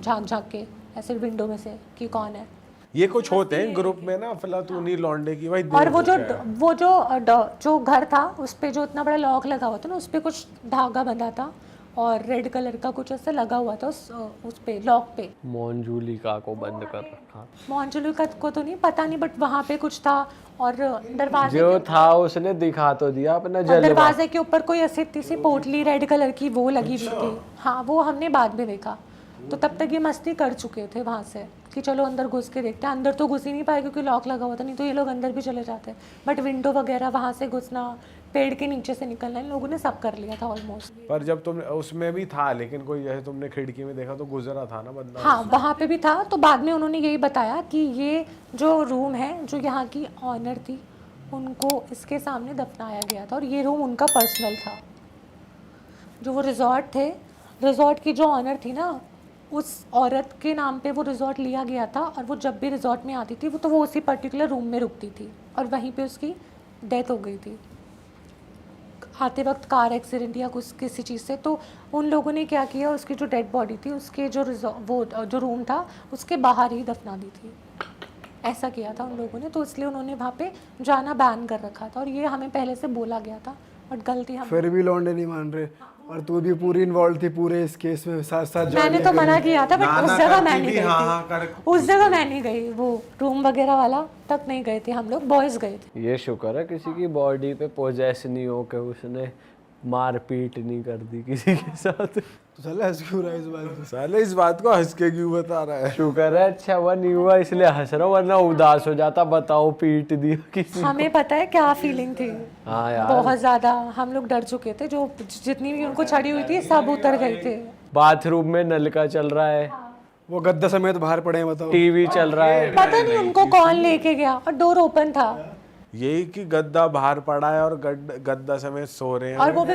झांक के ऐसे विंडो में से कि कौन है। ये कुछ होते हैं ग्रुप में ना, फिलहाल लौंडे की भाई। और जो घर था उस पे जो इतना बड़ा लॉक लगा हुआ था ना, उस पे कुछ धागा बंधा था और रेड कलर का कुछ ऐसे लगा हुआ था उस पे लॉक पे। मोंजुलिका को बंद कर रखा। मोंजुलिका को तो नहीं पता नहीं, बट वहाँ पे कुछ था, और दरवाजे जो था उसने दिखा तो दिया अपना जलवा। दरवाजे के ऊपर कोई ऐसी सी पोटली रेड कलर की वो लगी हुई थी। हाँ, वो हमने बाद में देखा। तो तब तक ये मस्ती कर चुके थे वहाँ से कि चलो अंदर घुस के देखते हैं। अंदर तो घुस ही नहीं पाए क्योंकि लॉक लगा हुआ था, नहीं तो ये लोग अंदर भी चले जाते। बट विंडो वगैरह वहाँ से घुसना, पेड़ के नीचे से निकलना, इन लोगों ने सब कर लिया था ऑलमोस्ट। पर जब तुम उसमें भी था, लेकिन कोई जैसे तुमने खिड़की में देखा तो गुजरा था ना बंदा। हाँ, वहाँ पे भी था। तो बाद में उन्होंने यही बताया कि ये जो रूम है, जो यहाँ की ऑनर थी, उनको इसके सामने दफनाया गया था, और ये रूम उनका पर्सनल था। जो वो रिजॉर्ट थे, रिजॉर्ट की जो ऑनर थी ना, उस औरत के नाम पे वो रिजॉर्ट लिया गया था और वो जब भी रिजॉर्ट में आती थी वो उसी पर्टिकुलर रूम में रुकती थी और वहीं पे उसकी डेथ हो गई थी आते वक्त कार एक्सीडेंट या कुछ किसी चीज़ से। तो उन लोगों ने क्या किया, उसकी जो डेड बॉडी थी उसके जो रूम था उसके बाहर ही दफना दी थी। ऐसा किया था उन लोगों ने, तो इसलिए उन्होंने वहाँ पे जाना बैन कर रखा था और ये हमें पहले से बोला गया था बट गलती हम फिर भी लौंडे नहीं मान रहे और तू भी पूरी इन्वॉल्व थी पूरे इस केस में, साथ साथ मैंने तो मना किया था बट ना उस ना जगह करती मैं नहीं थी, गई हाँ, थी। हाँ, कर- उस जगह मैं नहीं गई, वो रूम वगैरह वाला तक नहीं गए थे हम लोग, बॉयज़ गए थे। ये शुक्र है किसी की बॉडी पे पोजेस नहीं हो के उसने मारपीट नहीं कर दी किसी के साथ। तो साला हंस क्यों रहा है इस बात पे? साले इस बात को हंस के क्यों बता रहा है? शुक्र है अच्छा हुआ नहीं हुआ इसलिए हंस रहा हूँ, वरना उदास हो जाता, बताओ पीट दिया किसी। हमें पता है क्या फीलिंग थी, हाँ यार, बहुत ज़्यादा हम लोग डर चुके थे। जो जितनी भी उनको छड़ी हुई थी सब उतर गए थे। बाथरूम में नलका चल रहा है, वो गद्दा समेत बाहर पड़े हैं, बताओ। टीवी चल रहा है। पता नहीं उनको कौन लेके गया और डोर ओपन था यही कि गद्दा बाहर पड़ा है और गद्दा समेत सो रहे हैं। और वो भी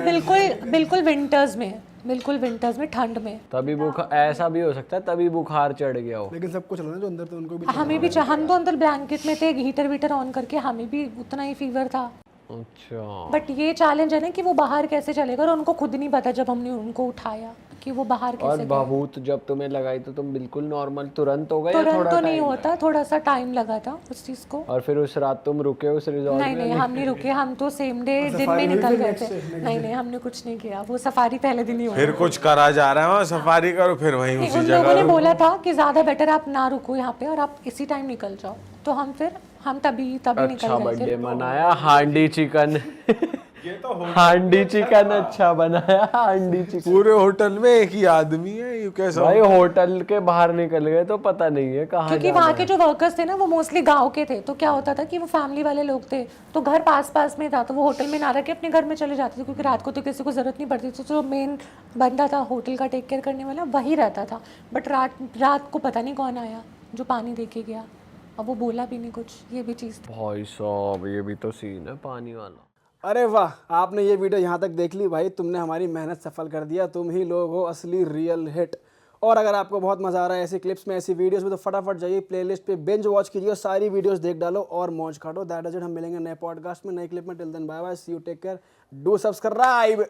बिल्कुल विंटर्स में ठंड में। तभी बुखार, ऐसा भी हो सकता है तभी बुखार चढ़ गया हो। लेकिन सबको चला ना जो अंदर थे उनको भी हमें भी हम तो अंदर ब्लैंकेट में थे, हीटर वीटर ऑन करके, हमें भी उतना ही फीवर था। अच्छा, बट ये चैलेंज है ना कि वो बाहर कैसे चलेगा और उनको खुद नहीं पता जब हमने उनको उठाया कि वो बाहर और कैसे गए। भभूत जब तुम्हें लगाई तो तुम बिल्कुल नॉर्मल तुरंत हो गए या तुरंत थोड़ा तो नहीं टाइम? होता, थोड़ा सा टाइम लगा था उस चीज़ को। और फिर उस रात तुम रुके उस रिजॉर्ट नहीं में? नहीं हम नहीं रुके, हम तो सेम डे दिन में निकल गए थे। नहीं हमने कुछ नहीं किया, वो सफारी पहले दिन ही हुआ। फिर कुछ करा जा रहा है वहाँ, सफारी करो फिर वहीं नहीं, उसी उन लोगों जगह ने रुको। बोला था कि ज़्यादा बेटर आप ना रुको यहाँ पे और आप इसी टाइम निकल जाओ, तो हम तभी अच्छा निकल गए बर्थडे थे। मनाया, हांडी चिकन हांडी चिकन अच्छा बनाया, हांडी चिकन। पूरे होटल में एक ही आदमी है, ये कैसा? भाई होटल के बाहर निकल गए तो पता नहीं है कहाँ क्योंकि जाना वहाँ है। के जो वर्कर्स थे ना वो मोस्टली गांव के थे, तो क्या होता था कि वो फैमिली वाले लोग थे, तो घर पास में था, तो वो होटल में ना रह के अपने घर में चले जाते थे क्योंकि रात को तो किसी को ज़रूरत नहीं पड़ती थी। तो जो मेन बंदा था होटल का टेक केयर करने वाला वही रहता था। बट रात को पता नहीं कौन आया जो पानी दे के गया, और वो बोला भी नहीं कुछ, ये भी चीज़ थी। भाई साहब ये भी तो सीन है पानी वाला। अरे वाह, आपने ये वीडियो यहाँ तक देख ली भाई, तुमने हमारी मेहनत सफल कर दिया। तुम ही लोग हो असली रियल हिट। और अगर आपको बहुत मजा आ रहा है ऐसी क्लिप्स में, ऐसी वीडियोस में, तो फटाफट जाइए प्लेलिस्ट पे बिंज वॉच कीजिए, सारी वीडियोस देख डालो और मौज काटो। That is it. हम मिलेंगे नए पॉडकास्ट में, नए क्लिप में। Till then bye bye, see you, take care, do subscribe.